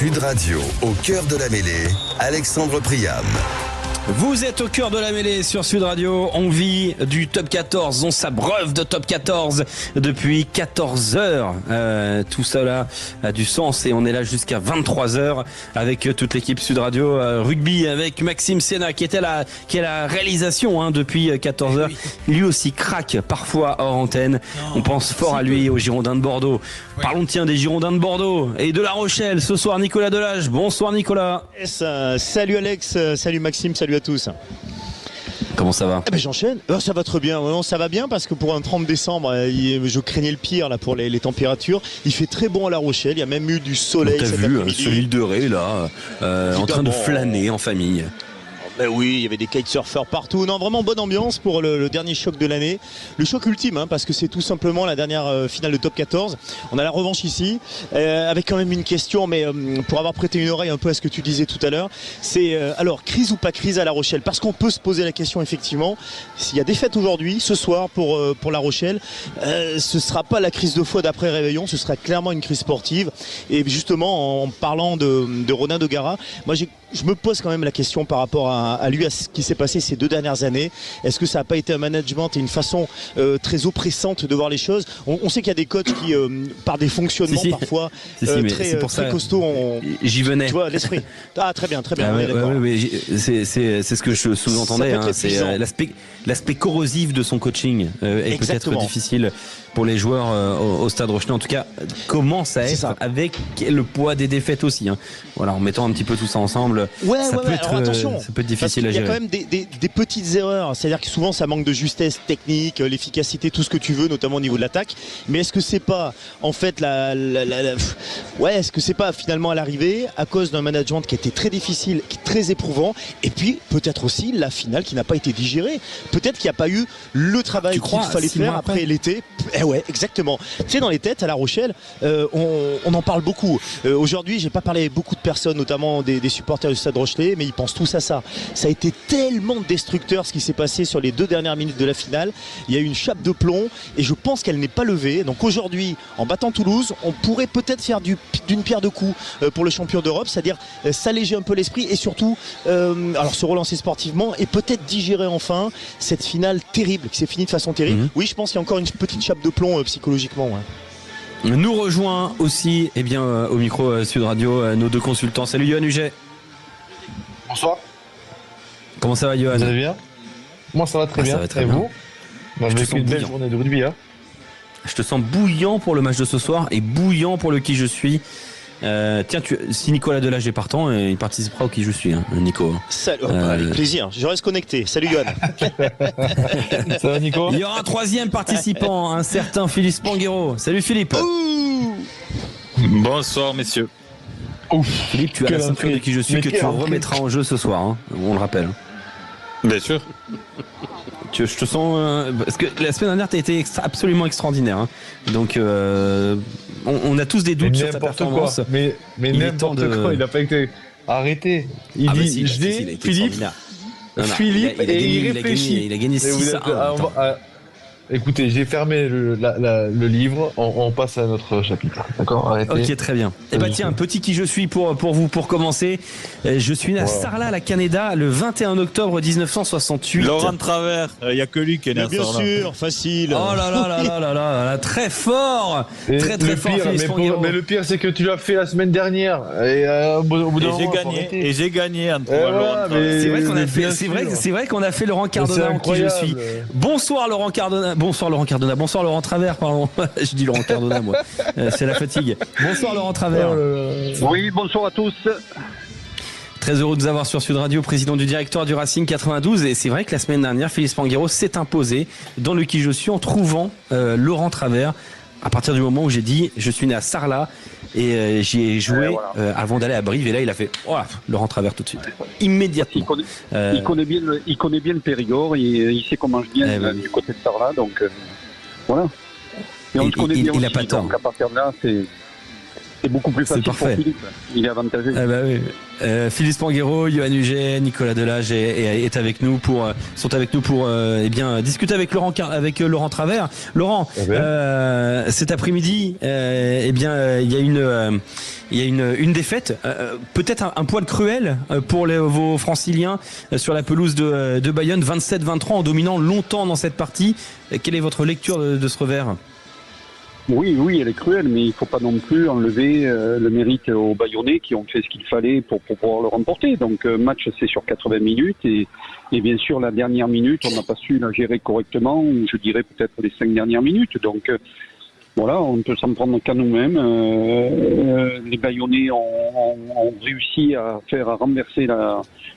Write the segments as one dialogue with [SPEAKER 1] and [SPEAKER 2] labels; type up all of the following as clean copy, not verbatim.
[SPEAKER 1] Sud Radio, au cœur de la mêlée, Alexandre Priam.
[SPEAKER 2] Vous êtes au cœur de la mêlée sur Sud Radio. On vit du top 14. On s'abreuve de top 14 depuis 14 heures. Tout cela a du sens et on est là jusqu'à 23 heures avec toute l'équipe Sud Radio rugby avec Maxime Sénat qui est la réalisation depuis 14 heures. Lui aussi craque parfois hors antenne. On pense fort à lui, aux Girondins de Bordeaux. Oui. Parlons des Girondins de Bordeaux et de La Rochelle. Ce soir, Nicolas Delage. Bonsoir Nicolas.
[SPEAKER 3] Salut Alex, salut Maxime, salut à tous.
[SPEAKER 2] Comment ça va?
[SPEAKER 3] J'enchaîne. Ça va très bien. Non, ça va bien parce que pour un 30 décembre, je craignais le pire là pour les températures. Il fait très bon à La Rochelle. Il y a même eu du soleil.
[SPEAKER 2] T'as vu sur l'île de Ré là, en train de flâner en famille.
[SPEAKER 3] Ben oui, il y avait des kitesurfers partout. Non, vraiment bonne ambiance pour le dernier choc de l'année. Le choc ultime, parce que c'est tout simplement la dernière finale de top 14. On a la revanche ici, avec quand même une question, mais pour avoir prêté une oreille un peu à ce que tu disais tout à l'heure, c'est alors crise ou pas crise à La Rochelle? Parce qu'on peut se poser la question effectivement, s'il y a défaite aujourd'hui, ce soir pour La Rochelle, ce sera pas la crise de foi d'après réveillon, ce sera clairement une crise sportive. Et justement, en parlant de Ronan de Gara, moi je me pose quand même la question par rapport à lui, à ce qui s'est passé ces 2 dernières années. Est-ce que ça n'a pas été un management et une façon très oppressante de voir les choses? On sait qu'il y a des coachs qui, par des fonctionnements parfois très costauds,
[SPEAKER 2] j'y venais.
[SPEAKER 3] Tu vois, l'esprit. Ah, très bien.
[SPEAKER 2] C'est ce que je sous-entendais. C'est l'aspect corrosif de son coaching est peut-être difficile pour les joueurs au Stade Rochelais. En tout cas, commence à être avec le poids des défaites aussi. Voilà, en mettant un petit peu tout ça ensemble, ça peut être difficile à gérer.
[SPEAKER 3] Il y a quand même des petites erreurs. C'est-à-dire que souvent, ça manque de justesse technique, l'efficacité, tout ce que tu veux, notamment au niveau de l'attaque. Mais est-ce que c'est pas, en fait, est-ce que c'est pas finalement à l'arrivée, à cause d'un management qui était très difficile, qui est très éprouvant, et puis peut-être aussi la finale qui n'a pas été digérée. Peut-être qu'il n'y a pas eu le travail qu'il fallait faire après l'été. Ouais, exactement. Tu sais, dans les têtes à La Rochelle, on en parle beaucoup. Aujourd'hui, j'ai pas parlé avec beaucoup de personnes, notamment des supporters du Stade Rochelais, mais ils pensent tous à ça. Ça a été tellement destructeur ce qui s'est passé sur les 2 dernières minutes de la finale. Il y a eu une chape de plomb et je pense qu'elle n'est pas levée. Donc aujourd'hui, en battant Toulouse, on pourrait peut-être faire d'une pierre deux coups pour le champion d'Europe, c'est-à-dire s'alléger un peu l'esprit et surtout alors se relancer sportivement et peut-être digérer enfin cette finale terrible qui s'est finie de façon terrible. Oui, je pense qu'il y a encore une petite chape de plomb psychologiquement.
[SPEAKER 2] Nous rejoint aussi au micro Sud Radio nos 2 consultants. Salut Yohan Huget.
[SPEAKER 4] Bonsoir.
[SPEAKER 2] Comment ça va Yohan?
[SPEAKER 4] Vous allez bien? Moi ça va très bien.
[SPEAKER 2] Ça va très bien.
[SPEAKER 4] Vous? On a vécu une belle journée de rugby.
[SPEAKER 2] Je te sens bouillant pour le match de ce soir et bouillant pour le qui je suis. Tiens, si Nicolas Delage est partant, il participera au qui je suis, Nico.
[SPEAKER 3] Salut, avec plaisir. Je reste connecté. Salut Yohan.
[SPEAKER 4] Ça va Nico?
[SPEAKER 2] Il y aura un 3e participant, un certain Philippe Spanghero. Salut Philippe.
[SPEAKER 5] Bonsoir messieurs.
[SPEAKER 2] Philippe, tu as la ceinture de qui je suis que tu remettras en jeu ce soir, on le rappelle.
[SPEAKER 5] Bien sûr.
[SPEAKER 2] Je te sens parce que la semaine dernière tu as été absolument extraordinaire. Donc on a tous des doutes sur ta performance.
[SPEAKER 4] Mais n'importe quoi, il n'a pas été arrêté. Il dit Philippe et il réfléchit.
[SPEAKER 2] Il a gagné 6-1.
[SPEAKER 4] Écoutez, j'ai fermé le livre, on passe à notre chapitre. D'accord, arrêtez.
[SPEAKER 2] Ok, très bien. Tiens, un petit qui je suis pour vous pour commencer. Je suis né à Sarlat, à la Canéda, le 21 octobre 1968.
[SPEAKER 5] Laurent Travers, il n'y a que lui qui est né à Sarlat.
[SPEAKER 3] Bien sûr, facile.
[SPEAKER 2] Oh là, très fort. Très fort.
[SPEAKER 4] Mais le pire, c'est que tu l'as fait la semaine dernière. Et au bout d'un moment,
[SPEAKER 5] j'ai gagné entre Laurent Travers.
[SPEAKER 2] C'est vrai qu'on a fait Laurent Cardona en qui je suis. Bonsoir Laurent Cardona. Bonsoir Laurent Travers, pardon. Je dis Laurent Cardona, moi. C'est la fatigue. Bonsoir Laurent Travers.
[SPEAKER 6] Oui, bonsoir à tous.
[SPEAKER 2] Très heureux de vous avoir sur Sud Radio, président du directoire du Racing 92. Et c'est vrai que la semaine dernière, Philippe Spanghero s'est imposé dans le qui je suis en trouvant Laurent Travers. À partir du moment où j'ai dit je suis né à Sarlat et j'y ai joué avant d'aller à Brive, et là il a fait Laurent Travers tout de suite, immédiatement.
[SPEAKER 6] Il connaît bien le Périgord, il sait qu'on mange bien du côté de Sarlat, donc voilà. Et on le connaît bien aussi,
[SPEAKER 2] il a pas tort.
[SPEAKER 6] Donc à partir de là, c'est C'est beaucoup plus facile pour
[SPEAKER 2] parfait.
[SPEAKER 6] Philippe. Il est avantagé.
[SPEAKER 2] Ah bah oui. Philippe Spanghero, Johan Huget, Nicolas Delage sont avec nous pour discuter avec Laurent Travers. Laurent, cet après-midi, il y a une défaite, peut-être un poil cruel pour vos Franciliens sur la pelouse de Bayonne, 27-23 en dominant longtemps dans cette partie. Quelle est votre lecture de ce revers ?
[SPEAKER 6] Oui, elle est cruelle, mais il ne faut pas non plus enlever le mérite aux Bayonnais qui ont fait ce qu'il fallait pour pouvoir le remporter. Donc, match, c'est sur 80 minutes et bien sûr, la dernière minute, on n'a pas su la gérer correctement, ou je dirais peut-être les 5 dernières minutes. Donc, voilà, on peut s'en prendre qu'à nous-mêmes. Les Bayonnais ont réussi à renverser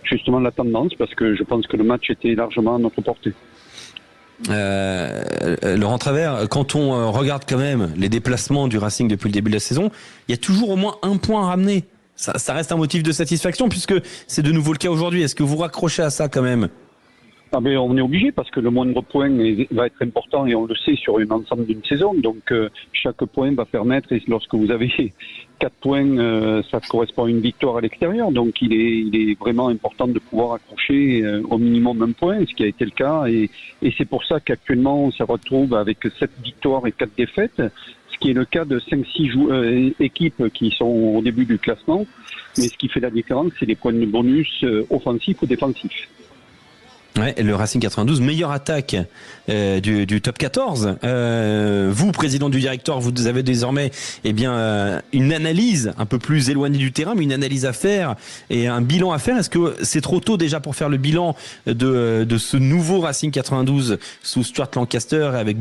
[SPEAKER 6] justement la tendance parce que je pense que le match était largement à notre portée.
[SPEAKER 2] Laurent Travers, quand on regarde quand même les déplacements du Racing depuis le début de la saison, il y a toujours au moins un point à ramener. Ça reste un motif de satisfaction puisque c'est de nouveau le cas aujourd'hui. Est-ce que vous raccrochez à ça quand même ?
[SPEAKER 6] Ah ben on est obligé parce que le moindre point va être important et on le sait sur l'ensemble d'une saison. Donc chaque point va permettre, et lorsque vous avez 4 points, ça correspond à une victoire à l'extérieur. Donc il est vraiment important de pouvoir accrocher au minimum un point, ce qui a été le cas. Et c'est pour ça qu'actuellement on se retrouve avec 7 victoires et 4 défaites, ce qui est le cas de 5-6 équipes qui sont au début du classement. Mais ce qui fait la différence, c'est les points de bonus offensifs ou défensifs.
[SPEAKER 2] Ouais, le Racing 92, meilleure attaque du top 14. Vous, président du directoire, vous avez désormais une analyse un peu plus éloignée du terrain, mais une analyse à faire et un bilan à faire. Est-ce que c'est trop tôt déjà pour faire le bilan de ce nouveau Racing 92 sous Stuart Lancaster avec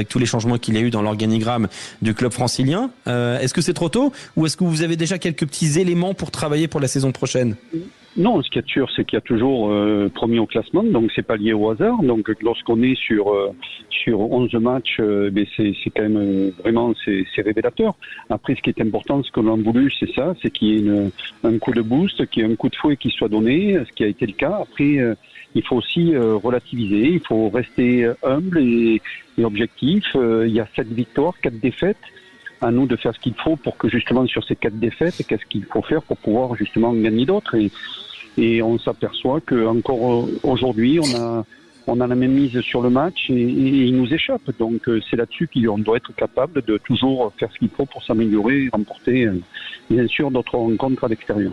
[SPEAKER 2] tous les changements qu'il y a eu dans l'organigramme du club francilien? Est-ce que c'est trop tôt ou est-ce que vous avez déjà quelques petits éléments pour travailler pour la saison prochaine?
[SPEAKER 6] Non, ce qui est sûr, c'est qu'il y a toujours premier au classement, donc c'est pas lié au hasard. Donc lorsqu'on est sur 11 matchs, c'est quand même vraiment c'est révélateur. Après, ce qui est important, ce que l'on a voulu, c'est ça, c'est qu'il y ait un coup de boost, qu'il y ait un coup de fouet qui soit donné, ce qui a été le cas. Après, il faut aussi relativiser, il faut rester humble et objectif. Il y a 7 victoires, 4 défaites. À nous de faire ce qu'il faut pour que justement sur ces 4 défaites, qu'est-ce qu'il faut faire pour pouvoir justement gagner d'autres. Et on s'aperçoit que encore aujourd'hui, on a la même mise sur le match et il nous échappe. Donc c'est là-dessus qu'on doit être capable de toujours faire ce qu'il faut pour s'améliorer et remporter bien sûr d'autres rencontres à l'extérieur.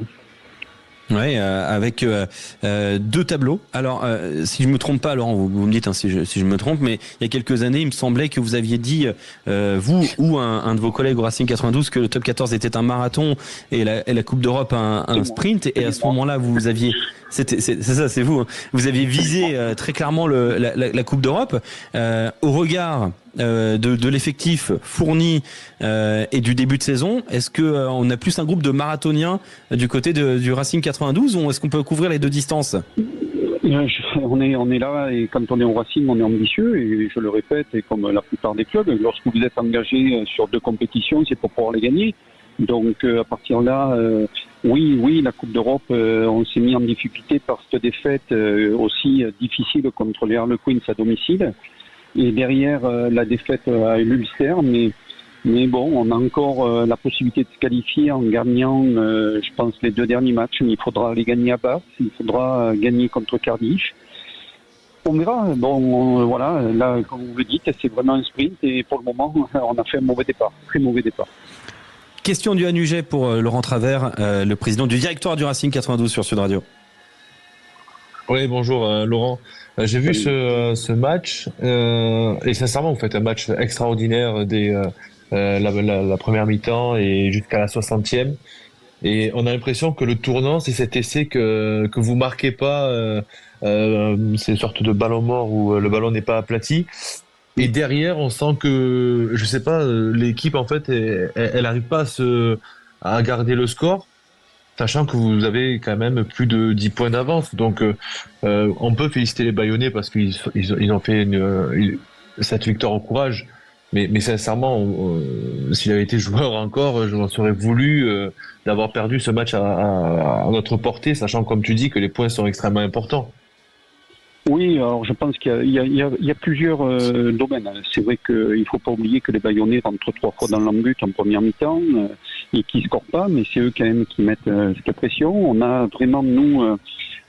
[SPEAKER 2] Ouais, avec 2 tableaux. Alors, si je me trompe pas, Laurent, vous me dites si je me trompe, mais il y a quelques années, il me semblait que vous aviez dit, vous ou un de vos collègues au Racing 92, que le top 14 était un marathon et la Coupe d'Europe un sprint. Et à ce moment-là, vous aviez, c'est ça, c'est vous. Vous aviez visé très clairement la Coupe d'Europe. Au regard de l'effectif fourni et du début de saison, est-ce que on a plus un groupe de marathoniens du côté du Racing 92 ou est-ce qu'on peut couvrir les 2 distances?
[SPEAKER 6] On est là et quand on est au Racing, on est ambitieux et je le répète, et comme la plupart des clubs, lorsque vous êtes engagé sur 2 compétitions, c'est pour pouvoir les gagner. Donc à partir de là, oui, la Coupe d'Europe, on s'est mis en difficulté par cette défaite aussi difficile contre les Harlequins à domicile. Et derrière la défaite à l'Ulster, mais bon, on a encore la possibilité de se qualifier en gagnant, je pense, les 2 derniers matchs. Mais il faudra les gagner à Bath, il faudra gagner contre Cardiff. On verra. Bon, voilà, là, comme vous le dites, c'est vraiment un sprint et pour le moment, on a fait un mauvais départ, très mauvais départ.
[SPEAKER 2] Question du Hanuget pour Laurent Travers, le président du directoire du Racing 92 sur Sud Radio.
[SPEAKER 4] Oui, bonjour Laurent. J'ai vu ce match et sincèrement, vous faites un match extraordinaire dès la première mi-temps et jusqu'à la 60e. Et on a l'impression que le tournant, c'est cet essai que vous marquez pas. C'est une sorte de ballon mort où le ballon n'est pas aplati. Et derrière, on sent que, je sais pas, l'équipe en fait, elle arrive pas à garder le score, sachant que vous avez quand même plus de 10 points d'avance. Donc, on peut féliciter les Bayonnais parce qu'ils ont fait cette victoire au courage. Mais sincèrement, s'il avait été joueur encore, je m'en serais voulu d'avoir perdu ce match à notre portée, sachant, comme tu dis, que les points sont extrêmement importants.
[SPEAKER 6] Oui, alors je pense qu'il y a plusieurs domaines. C'est vrai qu'il ne faut pas oublier que les Bayonnais rentrent 3 fois dans l'embut en première mi-temps. et qui scorent pas, mais c'est eux quand même qui mettent cette pression. On a vraiment, nous,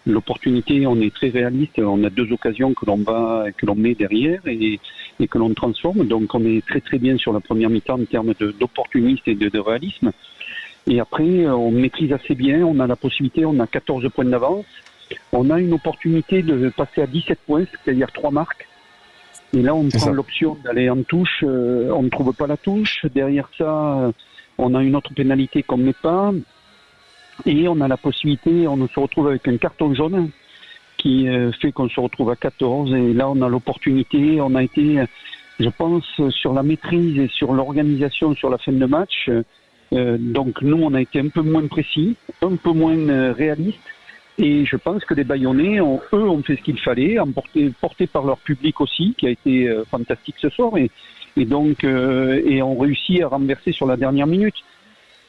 [SPEAKER 6] l'opportunité, on est très réaliste, on a 2 occasions que l'on met derrière et que l'on transforme, donc on est très très bien sur la première mi-temps en termes d'opportunisme et de réalisme. Et après, on maîtrise assez bien, on a la possibilité, on a 14 points d'avance, on a une opportunité de passer à 17 points, c'est-à-dire 3 marques. Et là, on prend l'option d'aller en touche, on ne trouve pas la touche. Derrière ça, on a une autre pénalité qu'on ne met pas. Et on a la possibilité, on se retrouve avec un carton jaune qui fait qu'on se retrouve à 14. Et là, on a l'opportunité, on a été, je pense, sur la maîtrise et sur l'organisation sur la fin de match. Donc nous, on a été un peu moins précis, un peu moins réaliste. Et je pense que les Bayonnais, eux, ont fait ce qu'il fallait, portés par leur public aussi, qui a été fantastique ce soir. Et donc, ont réussi à renverser sur la dernière minute.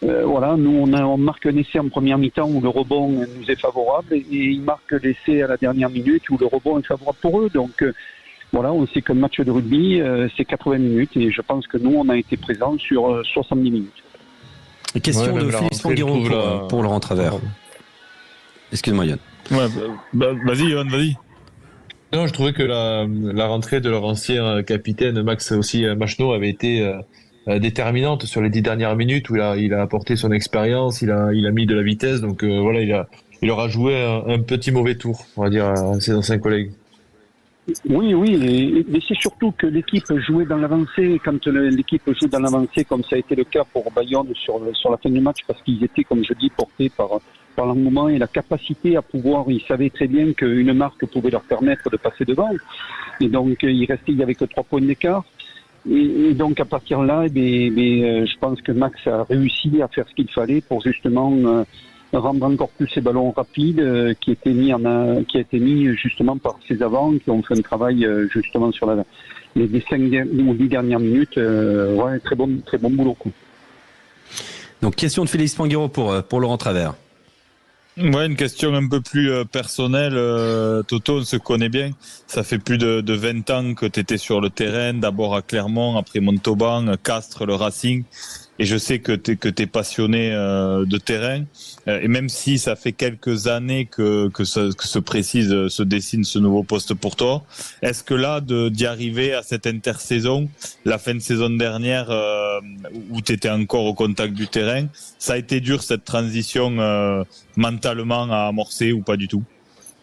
[SPEAKER 6] Voilà, nous, on marque un essai en première mi-temps où le rebond nous est favorable. Et ils marquent l'essai à la dernière minute où le rebond est favorable pour eux. Donc, voilà, on sait qu'un match de rugby, c'est 80 minutes. Et je pense que nous, on a été présents sur 70 minutes.
[SPEAKER 2] Question de Philippe Spanghero pour Laurent Travers. Excuse-moi, Yann.
[SPEAKER 5] Ouais, vas-y, Yann, vas-y.
[SPEAKER 4] Non, je trouvais que la rentrée de leur ancien capitaine, Max aussi Machneau, avait été déterminante sur les 10 dernières minutes où il a apporté son expérience, il a mis de la vitesse. Donc voilà, il aura joué un petit mauvais tour, on va dire, à ses anciens collègues.
[SPEAKER 6] Oui, mais c'est surtout que l'équipe jouait dans l'avancée. Quand l'équipe joue dans l'avancée, comme ça a été le cas pour Bayonne sur la fin du match, parce qu'ils étaient, comme je dis, portés par l'engouement et la capacité à pouvoir, ils savaient très bien qu'une marque pouvait leur permettre de passer devant. Et donc, il y avait que 3 points d'écart. Et donc, à partir de là, je pense que Max a réussi à faire ce qu'il fallait pour justement rendre encore plus ces ballons rapides qui a été mis justement par ses avants qui ont fait un travail justement sur les 5 ou 10 dernières minutes. Très bon boulot. Quoi.
[SPEAKER 2] Donc, question de Philippe Spanghero pour Laurent Travers.
[SPEAKER 5] Ouais, une question un peu plus personnelle. Toto, on se connaît bien. Ça fait plus de 20 ans que tu étais sur le terrain, d'abord à Clermont, après Montauban, Castres, le Racing. Et je sais que t'es passionné de terrain. Et même si ça fait quelques années que se dessine ce nouveau poste pour toi, est-ce que là, d'y arriver à cette intersaison, la fin de saison dernière, où t'étais encore au contact du terrain, ça a été dur cette transition mentalement à amorcer ou pas du tout?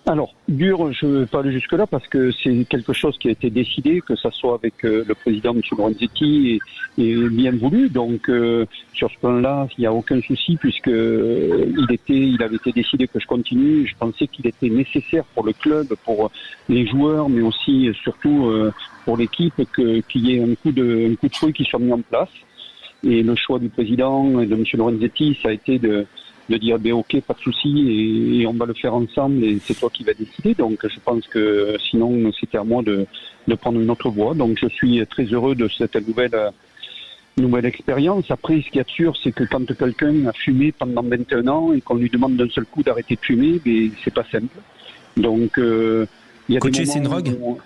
[SPEAKER 6] Alors, dur, je ne vais pas aller jusque-là parce que c'est quelque chose qui a été décidé, que ça soit avec le président M. Lorenzetti et bien voulu. Donc, sur ce plan-là, il n'y a aucun souci puisque il avait été décidé que je continue. Je pensais qu'il était nécessaire pour le club, pour les joueurs, mais aussi surtout pour l'équipe qu'il y ait un coup de feu qui soit mis en place. Et le choix du président et de M. Lorenzetti, ça a été de dire ok, pas de souci, et on va le faire ensemble et c'est toi qui vas décider. Donc je pense que sinon c'était à moi de prendre une autre voie. Donc je suis très heureux de cette nouvelle expérience. Après, ce qu'il y a de sûr, c'est que quand quelqu'un a fumé pendant 21 ans et qu'on lui demande d'un seul coup d'arrêter de fumer, c'est pas simple. Donc il y a
[SPEAKER 2] Coacher,
[SPEAKER 6] des
[SPEAKER 2] c'est une
[SPEAKER 6] moments
[SPEAKER 2] drogue
[SPEAKER 6] où...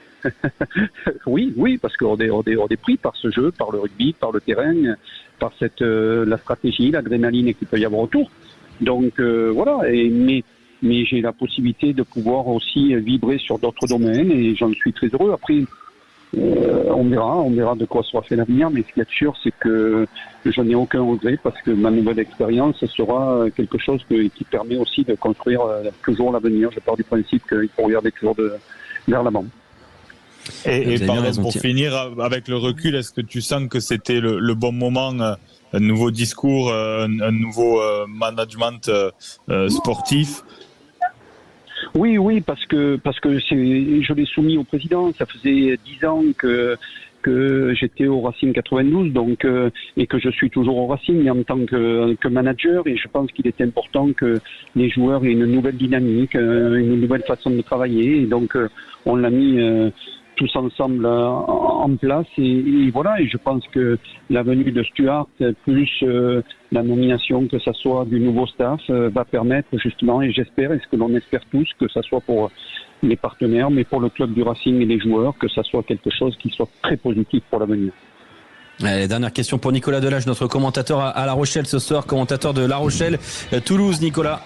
[SPEAKER 6] Oui, parce qu'on est pris par ce jeu, par le rugby, par le terrain, par la stratégie, l'adrénaline qu'il peut y avoir autour. Donc voilà, mais j'ai la possibilité de pouvoir aussi vibrer sur d'autres domaines et j'en suis très heureux. Après, on verra de quoi sera fait l'avenir, mais ce qu'il y a de sûr, c'est que je n'ai aucun regret parce que ma nouvelle expérience sera quelque chose qui permet aussi de construire toujours l'avenir. Je pars du principe qu'il faut regarder toujours vers l'avant.
[SPEAKER 5] Et pardon, pour finir, avec le recul, est-ce que tu sens que c'était le bon moment, un nouveau discours, un nouveau management sportif?
[SPEAKER 6] Oui, parce que je l'ai soumis au président. Ça faisait 10 ans que j'étais au Racing 92, donc et que je suis toujours au Racing en tant que manager. Et je pense qu'il était important que les joueurs aient une nouvelle dynamique, une nouvelle façon de travailler. Et donc on l'a mis tous ensemble en place et voilà, et je pense que la venue de Stuart plus la nomination que ça soit du nouveau staff va permettre justement, et j'espère, et ce que l'on espère tous, que ça soit pour les partenaires mais pour le club du Racing et les joueurs, que ça soit quelque chose qui soit très positif pour l'avenir.
[SPEAKER 2] Allez, dernière question pour Nicolas Delage, notre commentateur à La Rochelle ce soir, commentateur de La Rochelle Toulouse. Nicolas,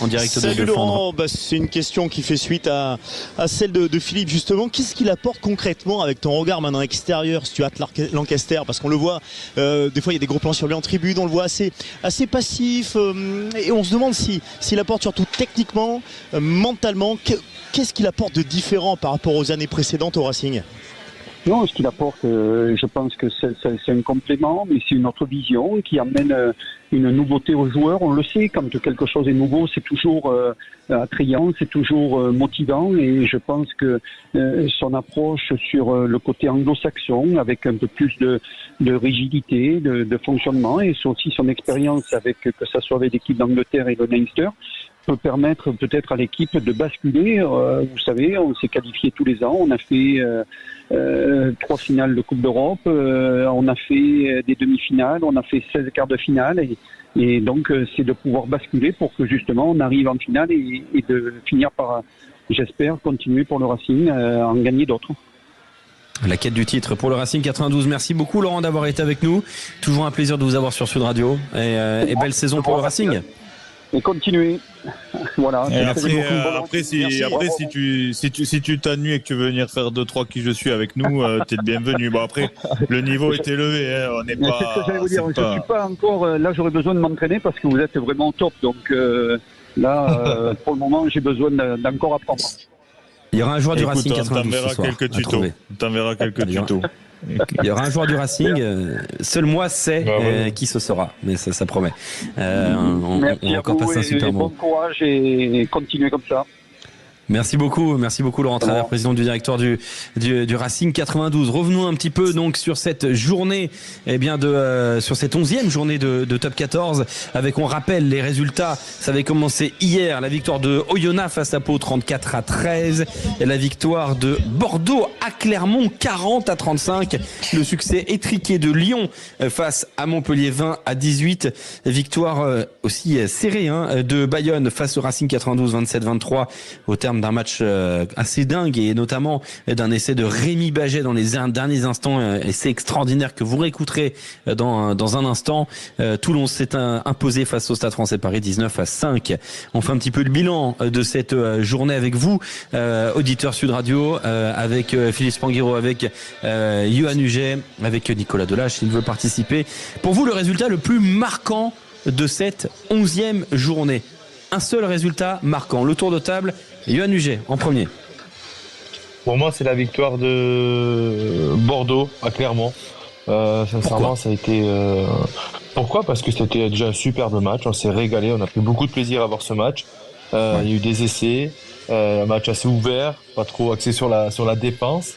[SPEAKER 2] en direct
[SPEAKER 3] Salut
[SPEAKER 2] de
[SPEAKER 3] Laurent, c'est une question qui fait suite à celle de Philippe justement. Qu'est-ce qu'il apporte concrètement avec ton regard maintenant extérieur, Stuart Lancaster, parce qu'on le voit, des fois il y a des gros plans sur lui en tribune, on le voit assez passif, et on se demande s'il apporte surtout techniquement, mentalement, qu'est-ce qu'il apporte de différent par rapport aux années précédentes au Racing?
[SPEAKER 6] Non, ce qu'il apporte, je pense que c'est un complément, mais c'est une autre vision qui amène une nouveauté aux joueurs. On le sait, quand quelque chose est nouveau, c'est toujours attrayant, c'est toujours motivant, et je pense que son approche sur le côté anglo-saxon, avec un peu plus de rigidité, de fonctionnement, et aussi son expérience avec, que ça soit avec l'équipe d'Angleterre et le Leinster, peut permettre peut-être à l'équipe de basculer. Vous savez, on s'est qualifié tous les ans, on a fait 3 finales de Coupe d'Europe, on a fait des demi-finales, on a fait 16 quarts de finale, et donc c'est de pouvoir basculer pour que justement on arrive en finale et de finir par, j'espère, continuer pour le Racing, en gagner d'autres.
[SPEAKER 2] La quête du titre pour le Racing 92. Merci beaucoup Laurent d'avoir été avec nous. Toujours un plaisir de vous avoir sur Sud Radio, et belle saison pour le Racing.
[SPEAKER 6] Et continuer. Voilà.
[SPEAKER 5] Et après, si tu t'ennuies et que tu veux venir faire 2-3 qui je suis avec nous, t'es le bienvenu. Bon, après, le niveau est élevé, hein, on n'est pas.
[SPEAKER 6] C'est ce que j'allais vous dire. Je suis pas encore. Là, j'aurais besoin de m'entraîner parce que vous êtes vraiment au top. Donc là, pour le moment, j'ai besoin d'encore apprendre.
[SPEAKER 2] Il y aura un joueur du Racing 92 ce soir.
[SPEAKER 5] On t'enverra quelques tutos.
[SPEAKER 2] Il y aura un joueur du Racing, seul moi sais qui ce sera, mais ça promet. On va encore passer un super moment.
[SPEAKER 6] Bon courage et continuez comme ça.
[SPEAKER 2] Merci beaucoup Laurent Travers, président du directoire du Racing 92. Revenons un petit peu donc sur cette journée, sur cette 11e journée de Top 14, avec, on rappelle les résultats. Ça avait commencé hier, la victoire de Oyonnax face à Pau 34-13, et la victoire de Bordeaux à Clermont 40-35, le succès étriqué de Lyon face à Montpellier 20-18, victoire aussi serrée de Bayonne face au Racing 92 27-23 au terme d'un match assez dingue, et notamment d'un essai de Rémi Baget dans les derniers instants, essai extraordinaire que vous réécouterez dans un instant. Toulon s'est imposé face au Stade Français Paris 19-5. On fait un petit peu le bilan de cette journée avec vous, auditeurs Sud Radio, avec Philippe Spanghero, avec Yoann Huget, avec Nicolas Delage s'il veut participer. Pour vous, le résultat le plus marquant de cette 11e journée? Un seul résultat marquant. Le tour de table, Yoann Huget en premier.
[SPEAKER 4] Pour moi, c'est la victoire de Bordeaux à Clermont. Sincèrement, ça a été. Pourquoi ? Parce que c'était déjà un superbe match. On s'est régalé. On a pris beaucoup de plaisir à voir ce match. Il y a eu des essais, un match assez ouvert, pas trop axé sur la défense.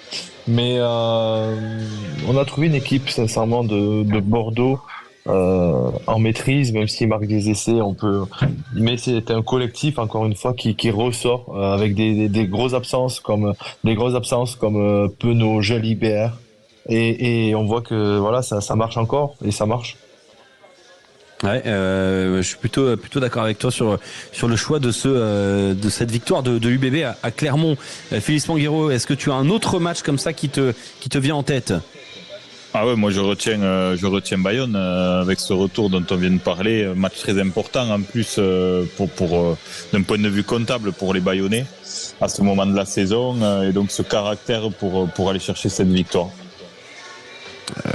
[SPEAKER 4] Mais on a trouvé une équipe, sincèrement, de Bordeaux. En maîtrise, même s'il marque des essais, mais c'est un collectif encore une fois qui ressort avec des grosses absences comme Penaud, Jalibert, et on voit que voilà, ça marche encore, et ça marche.
[SPEAKER 2] Ouais, je suis plutôt d'accord avec toi sur le choix de cette victoire de l'UBB à Clermont. Philippe Spanghero, est-ce que tu as un autre match comme ça qui te vient en tête?
[SPEAKER 5] Ah ouais, moi je retiens Bayonne avec ce retour dont on vient de parler, match très important en plus pour d'un point de vue comptable pour les Bayonnais à ce moment de la saison, et donc ce caractère pour aller chercher cette victoire.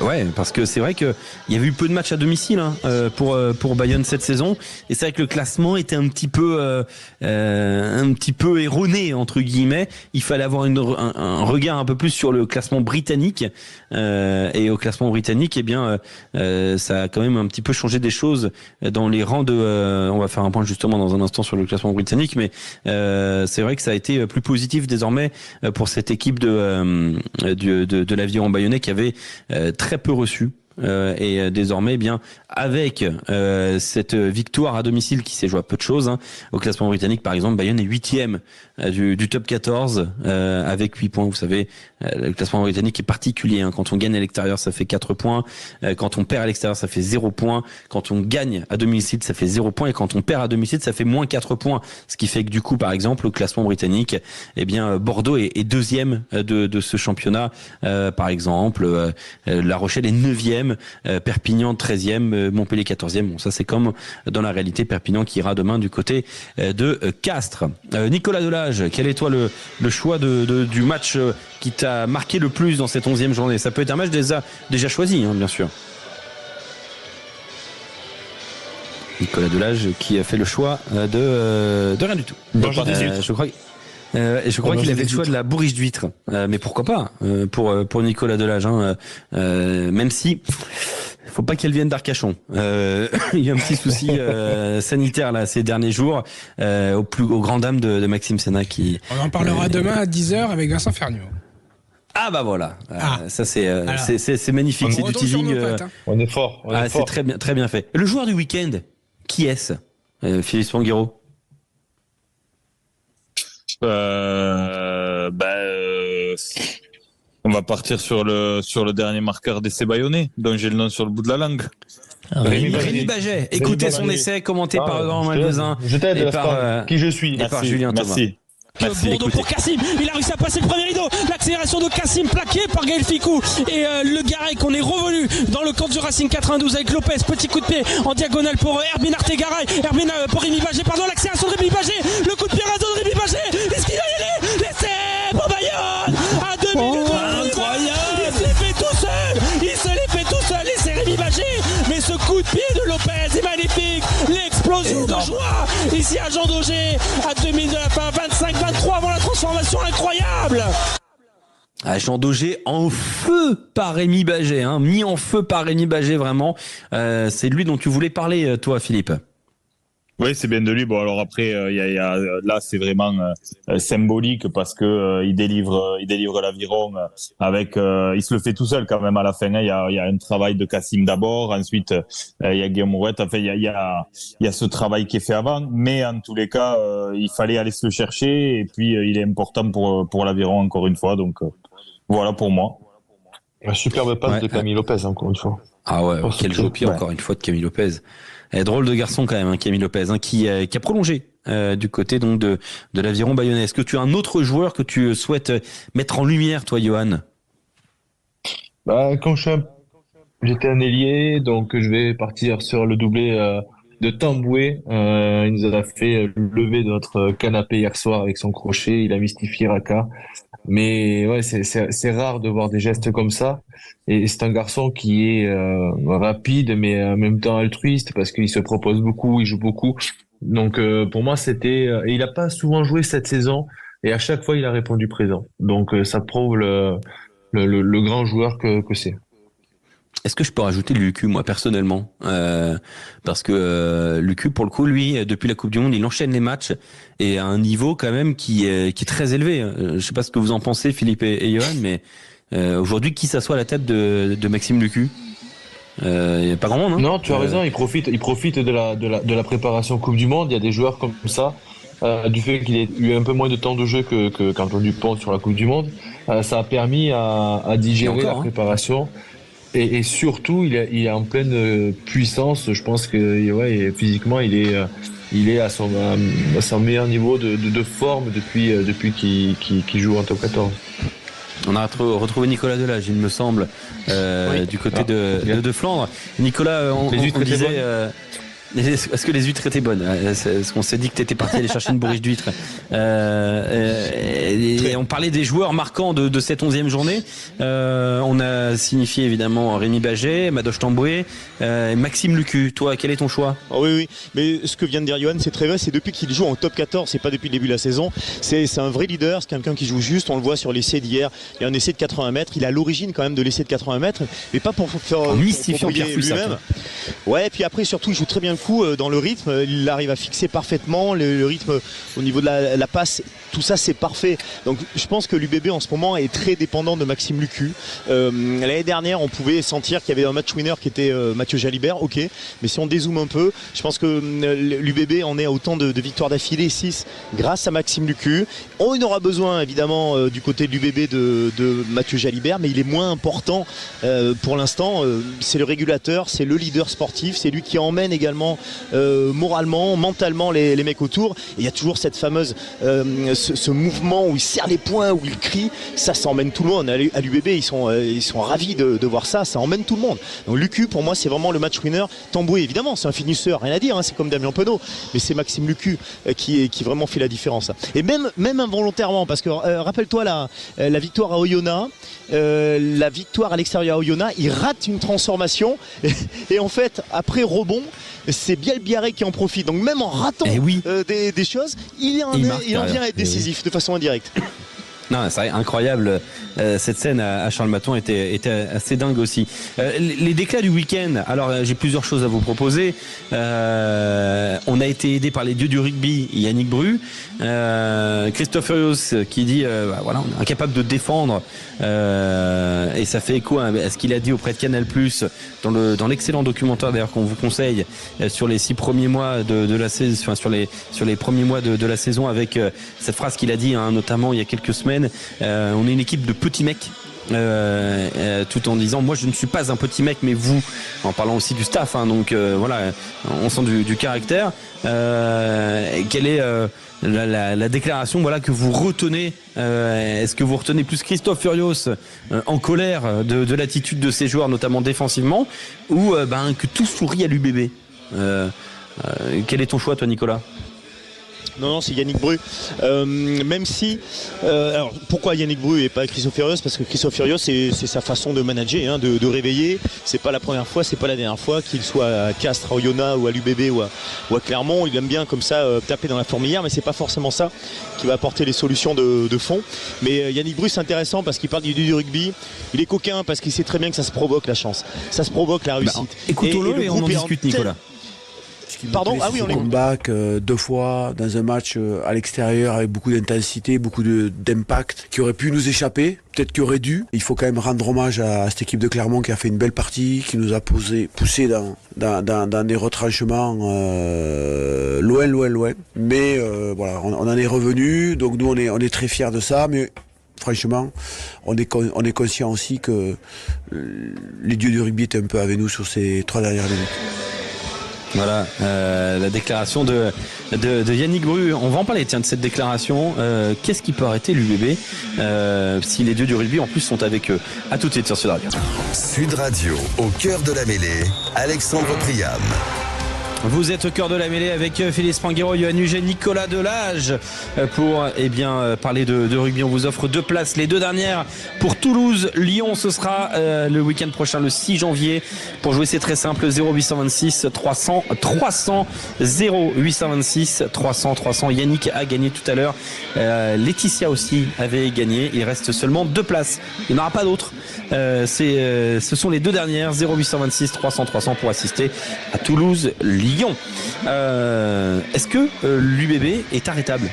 [SPEAKER 2] Ouais, parce que c'est vrai que il y avait eu peu de matchs à domicile pour Bayonne cette saison, et c'est vrai que le classement était un petit peu erroné entre guillemets. Il fallait avoir un regard un peu plus sur le classement britannique, et au classement britannique, ça a quand même un petit peu changé des choses dans les rangs on va faire un point justement dans un instant sur le classement britannique, mais c'est vrai que ça a été plus positif désormais pour cette équipe de l'Aviron bayonnais qui avait très peu reçu et désormais, bien avec cette victoire à domicile qui s'est jouée à peu de choses, hein, au classement britannique par exemple, Bayonne est 8e du top 14 avec 8 points. Vous savez, le classement britannique est particulier, hein. Quand on gagne à l'extérieur, ça fait 4 points. Quand on perd à l'extérieur, ça fait 0 points. Quand on gagne à domicile, ça fait 0 points. Et quand on perd à domicile, ça fait moins 4 points. Ce qui fait que du coup, par exemple, au classement britannique, eh bien, Bordeaux est deuxième de ce championnat. Par exemple, La Rochelle est 9e, Perpignan 13e, Montpellier 14e. Bon, ça c'est comme dans la réalité, Perpignan qui ira demain du côté de Castres. Nicolas Delage, quel est toi le choix du match qui t'a marqué le plus dans cette 11e journée? Ça peut être un match déjà choisi, hein, bien sûr. Nicolas Delage qui a fait le choix de rien du tout. Je crois qu'il a fait le choix de la bourriche d'huîtres, mais pourquoi pas pour Nicolas Delage, hein, même si faut pas qu'elle vienne d'Arcachon. Il y a un petit souci sanitaire là ces derniers jours, au grand dam de Maxime Sénat qui.
[SPEAKER 7] On en parlera demain à 10h avec Vincent Ferniaud.
[SPEAKER 2] Ah bah voilà, ça c'est magnifique, c'est du teasing.
[SPEAKER 4] On est fort.
[SPEAKER 2] C'est très bien fait. Le joueur du week-end, qui est-ce, Philippe Spanghero?
[SPEAKER 5] On va partir sur le dernier marqueur d'essai bayonnais, dont j'ai le nom sur le bout de la langue.
[SPEAKER 2] Rémi Baget. Écoutez son essai commenté par Laurent Malvezin.
[SPEAKER 4] Je t'aide,
[SPEAKER 2] et par
[SPEAKER 4] qui je suis.
[SPEAKER 2] Et par Julien Thomas.
[SPEAKER 5] Merci.
[SPEAKER 8] Bordeaux pour Kassim, il a réussi à passer le premier rideau, l'accélération de Kassim plaqué par Gaël Ficou et le Garay qu'on est revenu dans le camp du Racing 92 avec Lopez, petit coup de pied en diagonale pour Herbin Artegaray, pour Rémi Baget, l'accélération de Rémi Baget, le coup de pied raso de Rémi Baget, est-ce qu'il va y aller? L'essai pour Bayonne à 2 minutes, incroyable, il se les fait tout seul et c'est Rémi Baget, mais ce coup de pied de Lopez est magnifique, l'explosion de joie ici à Jean Daugé à 2 minutes de la fin, 25-23 avant la transformation, incroyable.
[SPEAKER 2] Jean Daugé en feu par Rémi Baget, hein, mis en feu par Rémi Baget vraiment. C'est lui dont tu voulais parler, toi, Philippe.
[SPEAKER 5] Oui, c'est bien de lui. Bon, alors après, là, c'est vraiment symbolique parce que il délivre l'aviron avec. Il se le fait tout seul quand même à la fin. Hein. Il y a un travail de Kassim d'abord, ensuite il y a Guillaume Rouet. Enfin, il y a ce travail qui est fait avant, mais en tous les cas, il fallait aller se le chercher et puis il est important pour l'aviron encore une fois. Donc voilà pour moi.
[SPEAKER 4] Un superbe passe de Camille Lopez encore une fois.
[SPEAKER 2] Ah ouais, quel jeu au pied encore une fois de Camille Lopez. Drôle de garçon quand même, hein, Camille Lopez, hein, qui a prolongé du côté donc de l'aviron bayonnais. Est-ce que tu as un autre joueur que tu souhaites mettre en lumière, toi, Johan?
[SPEAKER 4] Quand j'étais un ailier, donc je vais partir sur le doublé de Tamboué. Il nous a fait lever de notre canapé hier soir avec son crochet. Il a mystifié Raka. Mais ouais, c'est rare de voir des gestes comme ça. Et c'est un garçon qui est rapide, mais en même temps altruiste parce qu'il se propose beaucoup, il joue beaucoup. Donc pour moi, et il a pas souvent joué cette saison. Et à chaque fois, il a répondu présent. Donc ça prouve le grand joueur que c'est.
[SPEAKER 2] Est-ce que je peux rajouter Lucu, moi, personnellement, parce que Lucu, pour le coup, lui, depuis la Coupe du Monde, il enchaîne les matchs et à un niveau quand même qui est très élevé. Je sais pas ce que vous en pensez, Philippe et Johan, mais aujourd'hui, qui s'assoit à la tête de Maxime Lucu? Il y a pas grand monde. Hein.
[SPEAKER 4] Non, tu as raison. Il profite de la préparation Coupe du Monde. Il y a des joueurs comme ça. Du fait qu'il ait eu un peu moins de temps de jeu que qu'Antoine Dupont sur la Coupe du Monde, ça a permis à digérer la préparation. Et surtout, il est en pleine puissance. Je pense que physiquement, il est à son meilleur niveau de forme depuis qu'il joue en top 14.
[SPEAKER 2] On a retrouvé Nicolas Delage, il me semble, du côté de Flandre. Nicolas, on disait... Est-ce que les huîtres étaient bonnes? Est-ce qu'on s'est dit que tu étais parti aller chercher une bourriche d'huîtres? Et on parlait des joueurs marquants de cette 11e journée. On a signifié évidemment Rémi Baget, Madoche Tamboué, Maxime Lucu. Toi, quel est ton choix?
[SPEAKER 3] Oui. Mais ce que vient de dire Johan, c'est très vrai. C'est depuis qu'il joue en top 14, c'est pas depuis le début de la saison. C'est un vrai leader, c'est quelqu'un qui joue juste. On le voit sur l'essai d'hier. Il y a un essai de 80 mètres. Il a l'origine quand même de l'essai de 80 mètres, mais pas pour faire
[SPEAKER 2] en mystifiant Pierre Fussac.
[SPEAKER 3] Ouais, et puis après surtout, il joue très bien le coup dans le rythme, il arrive à fixer parfaitement le rythme au niveau de la passe. Tout ça c'est parfait. Donc je pense que l'UBB en ce moment est très dépendant de Maxime Lucu. L'année dernière on pouvait sentir qu'il y avait un match winner qui était Mathieu Jalibert, ok, mais si on dézoome un peu, je pense que l'UBB en est à autant de victoires d'affilée, 6 grâce à Maxime Lucu. On aura besoin évidemment du côté de l'UBB de Mathieu Jalibert, mais il est moins important pour l'instant. C'est le régulateur, c'est le leader sportif, c'est lui qui emmène également moralement, mentalement les mecs autour. Et il y a toujours cette fameuse ce mouvement où il serre les poings, où il crie, ça emmène tout le monde. À l'UBB ils sont ravis de voir ça emmène tout le monde. Donc Lucu pour moi c'est vraiment le match winner. Tamboué évidemment c'est un finisseur, rien à dire, hein, c'est comme Damien Penaud, mais c'est Maxime Lucu qui vraiment fait la différence. Et même involontairement, parce que rappelle-toi la victoire à Oyonnax, la victoire à l'extérieur à Oyonnax, il rate une transformation et en fait après rebond c'est Biel Biarré qui en profite. Donc même en ratant des choses, il en vient à être décisif de façon indirecte.
[SPEAKER 2] Non, c'est incroyable. Cette scène à Charles Maton était assez dingue aussi. Les déclats du week-end. Alors, j'ai plusieurs choses à vous proposer. On a été aidé par les dieux du rugby, Yannick Bru, Christophe Furios qui dit voilà, on est incapable de défendre. Et ça fait écho à ce qu'il a dit auprès de Canal+ dans l'excellent documentaire d'ailleurs qu'on vous conseille sur les 6 premiers mois de la saison, enfin sur les premiers mois de la saison, avec cette phrase qu'il a dit notamment il y a quelques semaines. On est une équipe de petits mecs. Tout en disant moi je ne suis pas un petit mec mais vous, en parlant aussi du staff, donc voilà, on sent du caractère. Quelle est la déclaration que vous retenez? Est-ce que vous retenez plus Christophe Furios en colère de l'attitude de ses joueurs, notamment défensivement, ou que tout sourit à l'UBB? Quel est ton choix toi, Nicolas?
[SPEAKER 3] Non, c'est Yannick Bru. Même si, alors pourquoi Yannick Bru et pas Christophe Furios? Parce que Christophe Furios, c'est sa façon de manager, de réveiller. C'est pas la première fois, c'est pas la dernière fois, qu'il soit à Castres, à Oyonnax ou à l'UBB ou à Clermont. Il aime bien comme ça taper dans la fourmilière, mais c'est pas forcément ça qui va apporter les solutions de fond. Mais Yannick Bru, c'est intéressant parce qu'il parle du rugby. Il est coquin parce qu'il sait très bien que ça se provoque la chance, ça se provoque la réussite.
[SPEAKER 2] Écoutons-le et on en discute, Nicolas.
[SPEAKER 3] Pardon,
[SPEAKER 9] on comeback 2 fois dans un match à l'extérieur avec beaucoup d'intensité, beaucoup d'impact, qui aurait pu nous échapper, peut-être qu'il aurait dû. Il faut quand même rendre hommage à cette équipe de Clermont qui a fait une belle partie, qui nous a poussé dans des retranchements loin. Mais voilà, on en est revenu, donc nous on est très fiers de ça, mais franchement, on est conscient aussi que les dieux du rugby étaient un peu avec nous sur ces 3 dernières minutes.
[SPEAKER 2] Voilà, la déclaration de Yannick Bru. On va en parler de cette déclaration. Qu'est-ce qui peut arrêter l'UBB si les dieux du rugby en plus sont avec eux? À tout de suite sur Sud Radio.
[SPEAKER 1] Sud Radio, au cœur de la mêlée, Alexandre Priam.
[SPEAKER 2] Vous êtes au cœur de la mêlée avec Félix Panguero, Yohann Huget, Nicolas Delage pour parler de rugby. On vous offre 2 places, les 2 dernières pour Toulouse, Lyon. Ce sera le week-end prochain, le 6 janvier. Pour jouer, c'est très simple, 0826 300 300 0826 300 300. Yannick a gagné tout à l'heure. Laetitia aussi avait gagné. Il reste seulement 2 places. Il n'y en aura pas d'autres. Ce sont les 2 dernières, 0826 300 300 pour assister à Toulouse, Lyon. Est-ce que l'UBB est arrêtable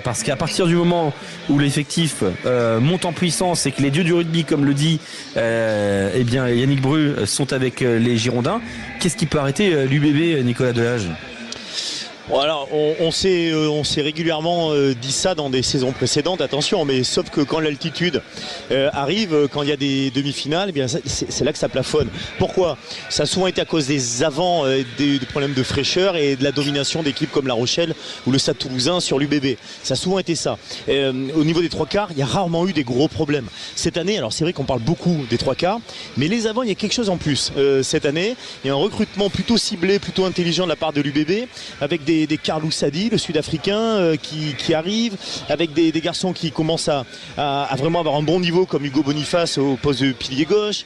[SPEAKER 2] parce qu'à partir du moment où l'effectif monte en puissance et que les dieux du rugby, comme le dit Yannick Bru, sont avec les Girondins, qu'est-ce qui peut arrêter l'UBB, Nicolas Delage?
[SPEAKER 3] Bon, alors on s'est régulièrement dit ça dans des saisons précédentes, attention, mais sauf que quand l'altitude arrive, quand il y a des demi-finales, eh bien c'est là que ça plafonne. Pourquoi? Ça a souvent été à cause des avants, des problèmes de fraîcheur et de la domination d'équipes comme La Rochelle ou le Stade Toulousain sur l'UBB. Ça a souvent été ça. Au niveau des 3 quarts, il y a rarement eu des gros problèmes. Cette année, alors c'est vrai qu'on parle beaucoup des 3 quarts, mais les avants, il y a quelque chose en plus. Cette année, il y a un recrutement plutôt ciblé, plutôt intelligent de la part de l'UBB, avec des Carlou Sadi, le Sud-Africain, qui arrive, avec des garçons qui commencent à vraiment avoir un bon niveau, comme Hugo Boniface au poste de pilier gauche.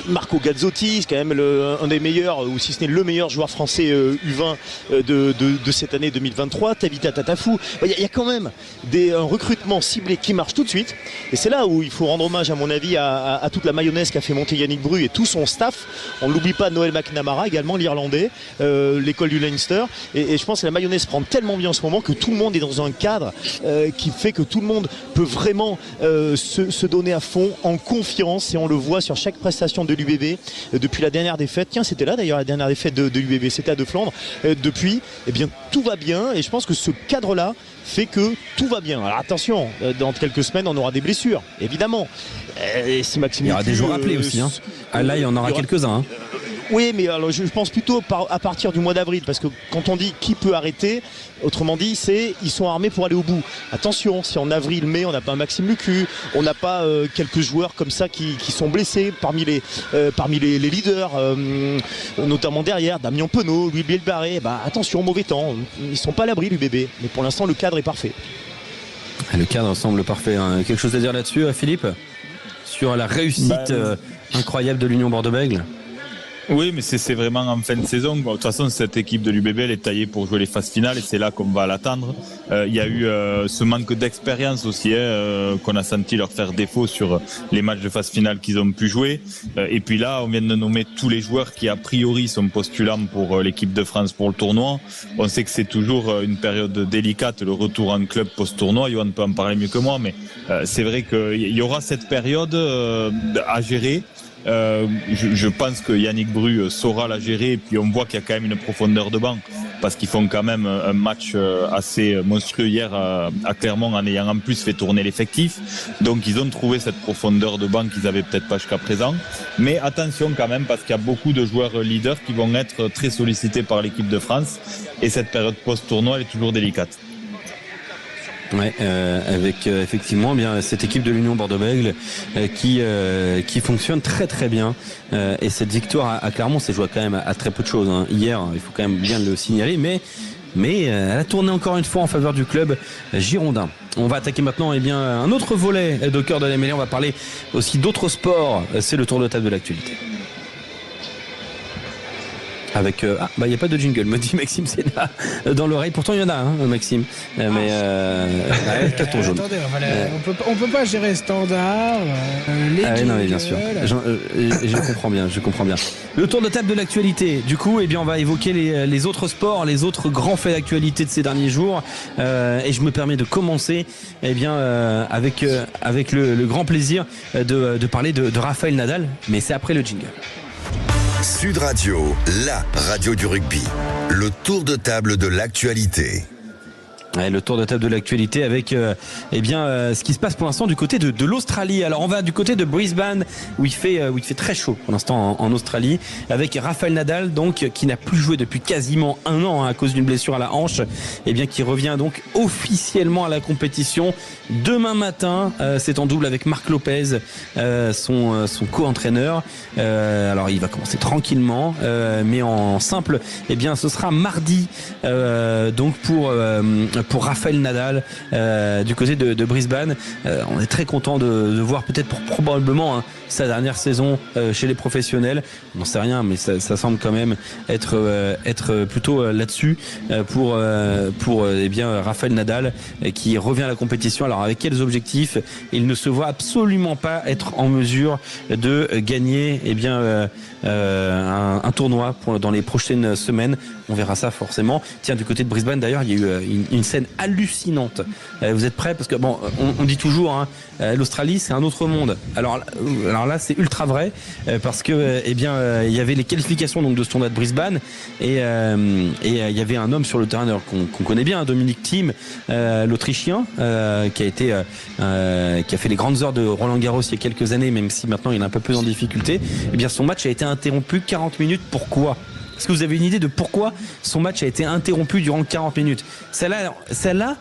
[SPEAKER 3] Marco Gazzotti, c'est quand même un des meilleurs, ou si ce n'est le meilleur joueur français U20 de cette année 2023. Tavita Tatafou. Il y a quand même un recrutement ciblé qui marche tout de suite. Et c'est là où il faut rendre hommage, à mon avis, à toute la mayonnaise qu'a fait monter Yannick Bru et tout son staff. On ne l'oublie pas, Noël McNamara, également l'Irlandais, l'école du Leinster. Et je pense que la mayonnaise prend tellement bien en ce moment que tout le monde est dans un cadre qui fait que tout le monde peut vraiment se donner à fond, en confiance. Et on le voit sur chaque prestation de l'UBB depuis la dernière défaite. Tiens, c'était là d'ailleurs la dernière défaite de l'UBB, c'était à De Flandre. Depuis, eh bien, tout va bien. Et je pense que ce cadre-là fait que tout va bien. Alors attention, dans quelques semaines, on aura des blessures, évidemment. Et si Maxime,
[SPEAKER 2] il y aura des jours appelés aussi. Hein. Là, il y en aura quelques-uns. Hein.
[SPEAKER 3] Oui, mais alors, je pense plutôt à partir du mois d'avril, parce que quand on dit qui peut arrêter, autrement dit, ils sont armés pour aller au bout. Attention, si en avril, mai, on n'a pas un Maxime Lucu, on n'a pas quelques joueurs comme ça qui sont blessés parmi les leaders, notamment derrière, Damien Penaud, Louis Bielbarré, attention, mauvais temps, ils sont pas à l'abri l'UBB, mais pour l'instant le cadre est parfait.
[SPEAKER 2] Le cadre semble parfait. Hein. Quelque chose à dire là-dessus, Philippe, sur la réussite incroyable de l'Union Bordeaux-Bègles?
[SPEAKER 5] Oui, mais c'est vraiment en fin de saison. De toute façon, cette équipe de l'UBB, elle est taillée pour jouer les phases finales et c'est là qu'on va l'attendre. Il y a eu ce manque d'expérience aussi qu'on a senti leur faire défaut sur les matchs de phase finale qu'ils ont pu jouer. Et puis là, on vient de nommer tous les joueurs qui, a priori, sont postulants pour l'équipe de France pour le tournoi. On sait que c'est toujours une période délicate, le retour en club post-tournoi. Yohan peut en parler mieux que moi, mais c'est vrai qu'il y aura cette période à gérer. Je pense que Yannick Bru saura la gérer et puis on voit qu'il y a quand même une profondeur de banc parce qu'ils font quand même un match assez monstrueux hier à Clermont en ayant en plus fait tourner l'effectif, donc ils ont trouvé cette profondeur de banc qu'ils avaient peut-être pas jusqu'à présent, mais attention quand même parce qu'il y a beaucoup de joueurs leaders qui vont être très sollicités par l'équipe de France et cette période post-tournoi elle est toujours délicate.
[SPEAKER 2] Ouais, avec effectivement bien cette équipe de l'Union Bordeaux-Bègles qui fonctionne très très bien et cette victoire à Clermont s'est jouée quand même à très peu de choses. Hein. Hier, il faut quand même bien le signaler, mais elle a tourné encore une fois en faveur du club girondin. On va attaquer maintenant un autre volet de cœur de la mêlée. On va parler aussi d'autres sports. C'est le tour de table de l'actualité. Avec il n'y a pas de jingle, me dit Maxime Sénat dans l'oreille. Pourtant il y en a, Maxime. Mais carton jaune.
[SPEAKER 7] Attendez, on peut pas gérer standard.
[SPEAKER 2] Non, mais bien sûr. Je comprends bien. Le tour de table de l'actualité. Du coup, on va évoquer les autres sports, les autres grands faits d'actualité de ces derniers jours. Et je me permets de commencer, avec le grand plaisir de parler de Rafael Nadal. Mais c'est après le jingle.
[SPEAKER 1] Sud Radio, la radio du rugby. Le tour de table de l'actualité.
[SPEAKER 2] Ouais, le tour de table de l'actualité avec ce qui se passe pour l'instant du côté de l'Australie. Alors on va du côté de Brisbane où il fait très chaud pour l'instant en Australie avec Rafael Nadal donc qui n'a plus joué depuis quasiment un an à cause d'une blessure à la hanche qui revient donc officiellement à la compétition demain matin. C'est en double avec Marc Lopez, son co-entraîneur. Alors il va commencer tranquillement mais en simple ce sera mardi donc pour Rafael Nadal du côté de Brisbane. On est très content de voir peut-être probablement sa dernière saison chez les professionnels. On n'en sait rien, mais ça semble quand même être plutôt là-dessus pour Rafael Nadal qui revient à la compétition. Alors avec quels objectifs? Il ne se voit absolument pas être en mesure de gagner un tournoi dans les prochaines semaines. On verra ça forcément. Tiens, du côté de Brisbane d'ailleurs, il y a eu une scène hallucinante. Vous êtes prêts? Parce que on dit toujours l'Australie c'est un autre monde. Alors là c'est ultra vrai parce que il y avait les qualifications donc de ce tournoi de Brisbane et il y avait un homme sur le terrain qu'on connaît bien, Dominic Thiem, l'Autrichien qui a fait les grandes heures de Roland Garros il y a quelques années, même si maintenant il est un peu plus en difficulté. Son match a été interrompu 40 minutes. Pourquoi? Est-ce que vous avez une idée de pourquoi son match a été interrompu durant 40 minutes? Celle-là,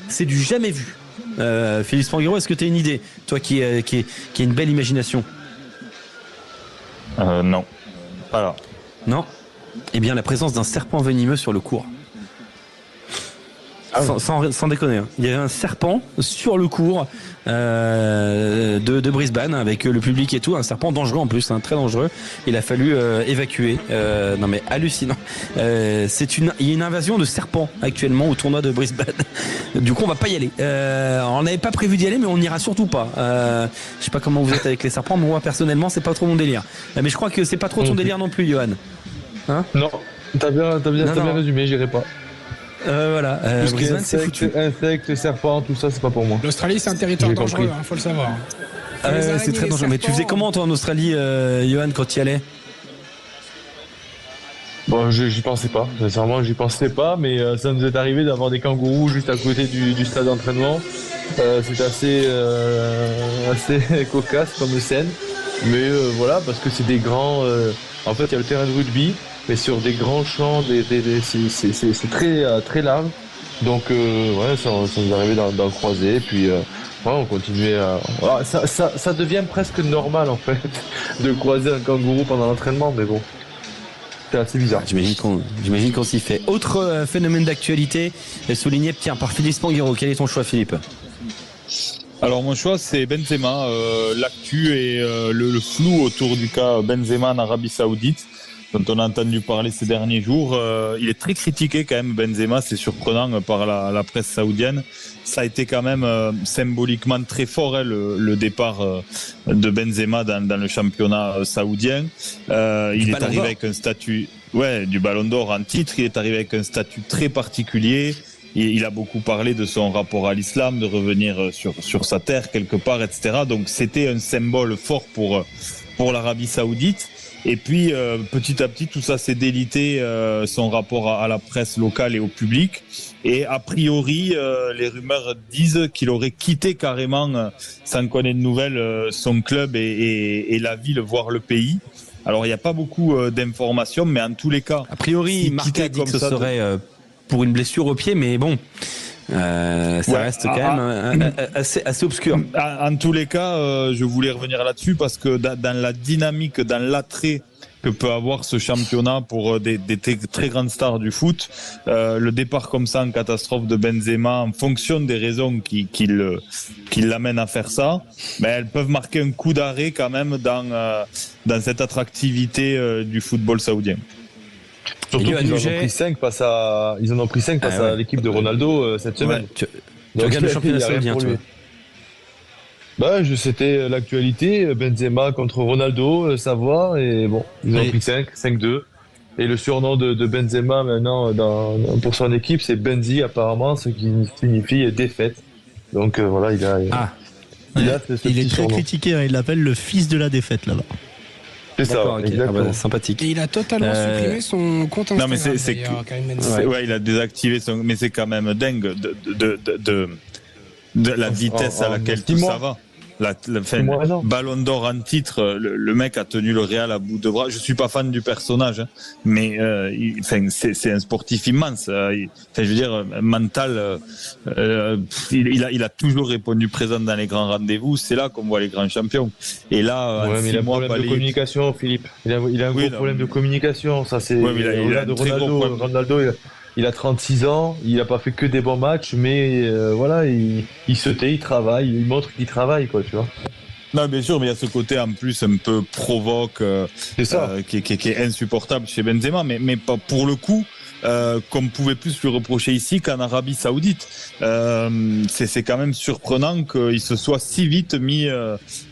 [SPEAKER 2] c'est du jamais vu. Félix Panguero, est-ce que tu as une idée? Toi qui a une belle imagination.
[SPEAKER 5] Non. Alors.
[SPEAKER 2] Non. La présence d'un serpent venimeux sur le court. Sans déconner. Il y avait un serpent sur le cours de Brisbane avec le public et tout, un serpent dangereux en plus, très dangereux. Il a fallu évacuer. Non mais hallucinant. Il y a une invasion de serpents actuellement au tournoi de Brisbane. Du coup, on va pas y aller. On n'avait pas prévu d'y aller, mais on n'ira surtout pas. Je sais pas comment vous êtes avec les serpents, mais moi personnellement, c'est pas trop mon délire. Mais je crois que c'est pas trop ton délire non plus, Johan. Hein?
[SPEAKER 4] Non, t'as bien résumé, j'irai pas.
[SPEAKER 2] Voilà. Brisbane, c'est foutu.
[SPEAKER 4] Insectes, serpents, tout ça, c'est pas pour moi.
[SPEAKER 7] L'Australie, c'est un territoire dangereux, faut le savoir.
[SPEAKER 2] C'est très dangereux. Mais tu faisais comment toi en Australie, Johan, quand tu y allais?
[SPEAKER 4] Bon, j'y pensais pas. Sincèrement, j'y pensais pas, mais ça nous est arrivé d'avoir des kangourous juste à côté du stade d'entraînement. C'est assez cocasse comme scène. Mais voilà, parce que c'est des grands. En fait, il y a le terrain de rugby, mais sur des grands champs, c'est très large. Donc, ça nous est arrivé d'en croiser. Puis, on continuait à. Voilà, ça devient presque normal, en fait, de croiser un kangourou pendant l'entraînement, mais bon. C'est assez bizarre.
[SPEAKER 2] J'imagine qu'on s'y fait. Autre phénomène d'actualité souligné par Philippe Spanghero. Quel est ton choix, Philippe?
[SPEAKER 5] Alors mon choix c'est Benzema, l'actu et le flou autour du cas Benzema en Arabie Saoudite dont on a entendu parler ces derniers jours. Il est très critiqué quand même, Benzema, c'est surprenant par la presse saoudienne. Ça a été quand même symboliquement très fort, le départ de Benzema dans le championnat saoudien. Il est arrivé avec un statut du Ballon d'Or en titre, il est arrivé avec un statut très particulier. Il a beaucoup parlé de son rapport à l'islam, de revenir sur sa terre quelque part, etc. Donc c'était un symbole fort pour l'Arabie Saoudite. Et puis petit à petit, tout ça s'est délité, son rapport à la presse locale et au public. Et a priori, les rumeurs disent qu'il aurait quitté carrément, sans connaître de nouvelles, son club et la ville, voire le pays. Alors il n'y a pas beaucoup d'informations, mais en tous les cas,
[SPEAKER 2] a priori, Marca a dit que ce serait pour une blessure au pied, mais bon, ça reste quand même assez obscur.
[SPEAKER 5] En tous les cas, je voulais revenir là-dessus parce que dans la dynamique, dans l'attrait que peut avoir ce championnat pour des très grandes stars du foot, le départ comme ça en catastrophe de Benzema, en fonction des raisons qui l'amènent à faire ça, mais elles peuvent marquer un coup d'arrêt quand même dans cette attractivité du football saoudien.
[SPEAKER 4] Surtout qu'ils en ont pris 5 face à l'équipe de Ronaldo cette semaine.
[SPEAKER 2] Tu regardes le championnat saoudien, toi?
[SPEAKER 4] C'était l'actualité, Benzema contre Ronaldo, savoir, et bon, ils ont pris 5-2. Et le surnom de Benzema maintenant pour son équipe, c'est Benzi apparemment, ce qui signifie défaite. Donc voilà, il est
[SPEAKER 10] très critiqué, il l'appelle le fils de la défaite là-bas.
[SPEAKER 4] C'est ça, exactement.
[SPEAKER 2] Sympathique.
[SPEAKER 7] Et il a totalement supprimé son compte Instagram.
[SPEAKER 5] Non, mais il a désactivé son. Mais c'est quand même dingue de la vitesse à laquelle tout ça va. Ballon d'Or en titre, le mec a tenu le Real à bout de bras. Je suis pas fan du personnage, mais c'est un sportif immense. Je veux dire, mental, il a toujours répondu présent dans les grands rendez-vous. C'est là qu'on voit les grands champions. Et là,
[SPEAKER 4] mais il a un problème de communication, Philippe. Il a un gros problème de communication. Ça, c'est
[SPEAKER 5] il a un très gros problème.
[SPEAKER 4] Ronaldo, il a 36 ans, il n'a pas fait que des bons matchs, mais il se tait, il travaille, il montre qu'il travaille, quoi, tu vois.
[SPEAKER 5] Non, bien sûr, mais il y a ce côté en plus un peu provoque, qui est insupportable chez Benzema, mais pas pour le coup, qu'on pouvait plus lui reprocher ici qu'en Arabie Saoudite. C'est quand même surprenant qu'il se soit si vite mis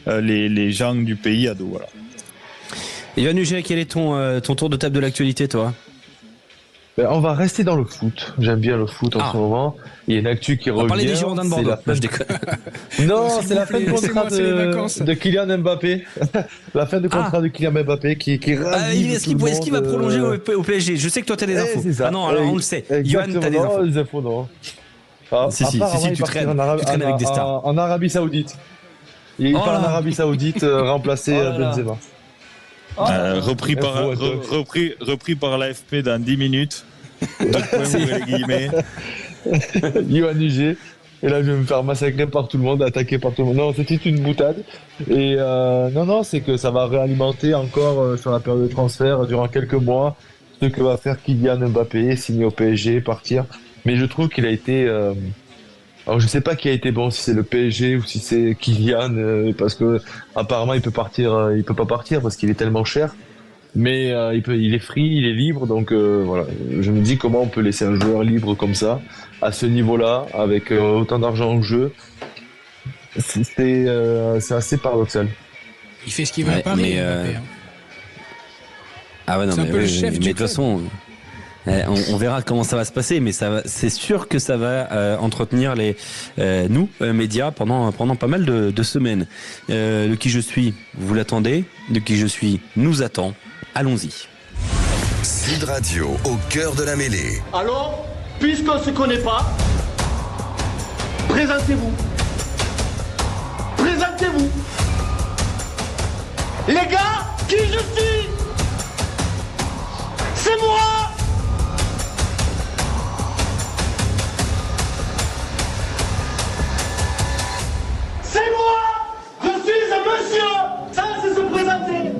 [SPEAKER 5] les gens du pays à dos. Voilà.
[SPEAKER 2] Yohann Huget, quel est ton tour de table de l'actualité, toi?
[SPEAKER 4] On va rester dans le foot. J'aime bien le foot en ce moment. Il y a une actu qui revient.
[SPEAKER 2] On va parler des Girondins de Bordeaux.
[SPEAKER 4] Je déconne. Non, c'est la fin de contrat de Kylian Mbappé. La fin de contrat de Kylian Mbappé qui ravit
[SPEAKER 2] est-ce qu'il va prolonger au PSG? Je sais que toi t'as des infos.
[SPEAKER 4] Ah
[SPEAKER 2] non, alors on le sait. Yohann, t'as des infos.
[SPEAKER 4] Non, les infos, non.
[SPEAKER 2] Si, tu traînes avec des stars.
[SPEAKER 4] En Arabie Saoudite. Il part en Arabie Saoudite remplacer Benzema.
[SPEAKER 5] Repris par l'AFP dans 10 minutes. Les guillemets.
[SPEAKER 4] Yohann Huget. Et là, je vais me faire massacrer par tout le monde, attaquer par tout le monde. Non, c'était une boutade. Et c'est que ça va réalimenter encore sur la période de transfert durant quelques mois ce que va faire Kylian Mbappé, signer au PSG, partir. Mais je trouve qu'il a été... Alors je sais pas qui a été bon, si c'est le PSG ou si c'est Kylian, parce que apparemment il peut pas partir parce qu'il est tellement cher. Mais il est free, il est libre, donc voilà. Je me dis comment on peut laisser un joueur libre comme ça, à ce niveau-là, avec autant d'argent en jeu. C'est assez paradoxal.
[SPEAKER 7] Il fait ce qu'il veut à Paris.
[SPEAKER 2] Ah ouais, non,
[SPEAKER 7] c'est un peu le chef
[SPEAKER 2] mais
[SPEAKER 7] du
[SPEAKER 2] de toute façon, on verra comment ça va se passer, mais c'est sûr que ça va entretenir nous médias pendant pas mal de semaines. Le qui je suis, vous l'attendez. Le qui je suis nous attend. Allons-y.
[SPEAKER 1] Sud Radio, au cœur de la mêlée.
[SPEAKER 11] Alors, puisqu'on ne se connaît pas, présentez-vous. Présentez-vous. Les gars, qui je suis? C'est moi. C'est moi. Je suis un monsieur. Ça, c'est se présenter.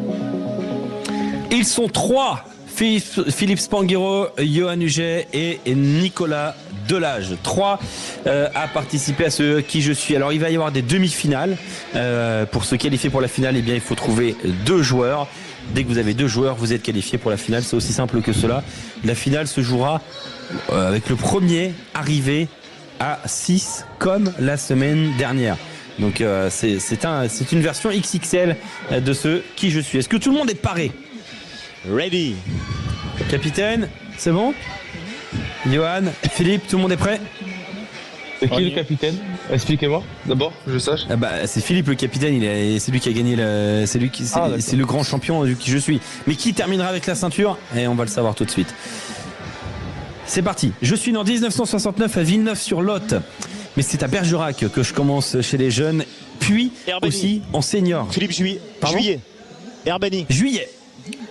[SPEAKER 2] Ils sont trois. Philippe Spanghero, Johan Huget et Nicolas Delage. 3 à participer à ce qui je suis. Alors il va y avoir des demi-finales. Pour se qualifier pour la finale, eh bien il faut trouver 2 joueurs. Dès que vous avez 2 joueurs, vous êtes qualifié pour la finale. C'est aussi simple que cela. La finale se jouera avec le premier arrivé à 6 comme la semaine dernière. Donc c'est une version XXL de ce qui je suis. Est-ce que tout le monde est paré?
[SPEAKER 3] Ready.
[SPEAKER 2] Capitaine, c'est bon? Johan, Philippe, tout le monde est prêt?
[SPEAKER 4] C'est qui le capitaine? Expliquez-moi d'abord, je sache.
[SPEAKER 2] Ah bah, c'est Philippe le capitaine, c'est lui qui a gagné c'est le grand champion du qui je suis. Mais qui terminera avec la ceinture? Et on va le savoir tout de suite. C'est parti. Je suis né en 1969 à Villeneuve-sur-Lot. Mais c'est à Bergerac que je commence chez les jeunes, puis aussi en senior.
[SPEAKER 3] Philippe Juillet. Herbani.
[SPEAKER 2] Juillet.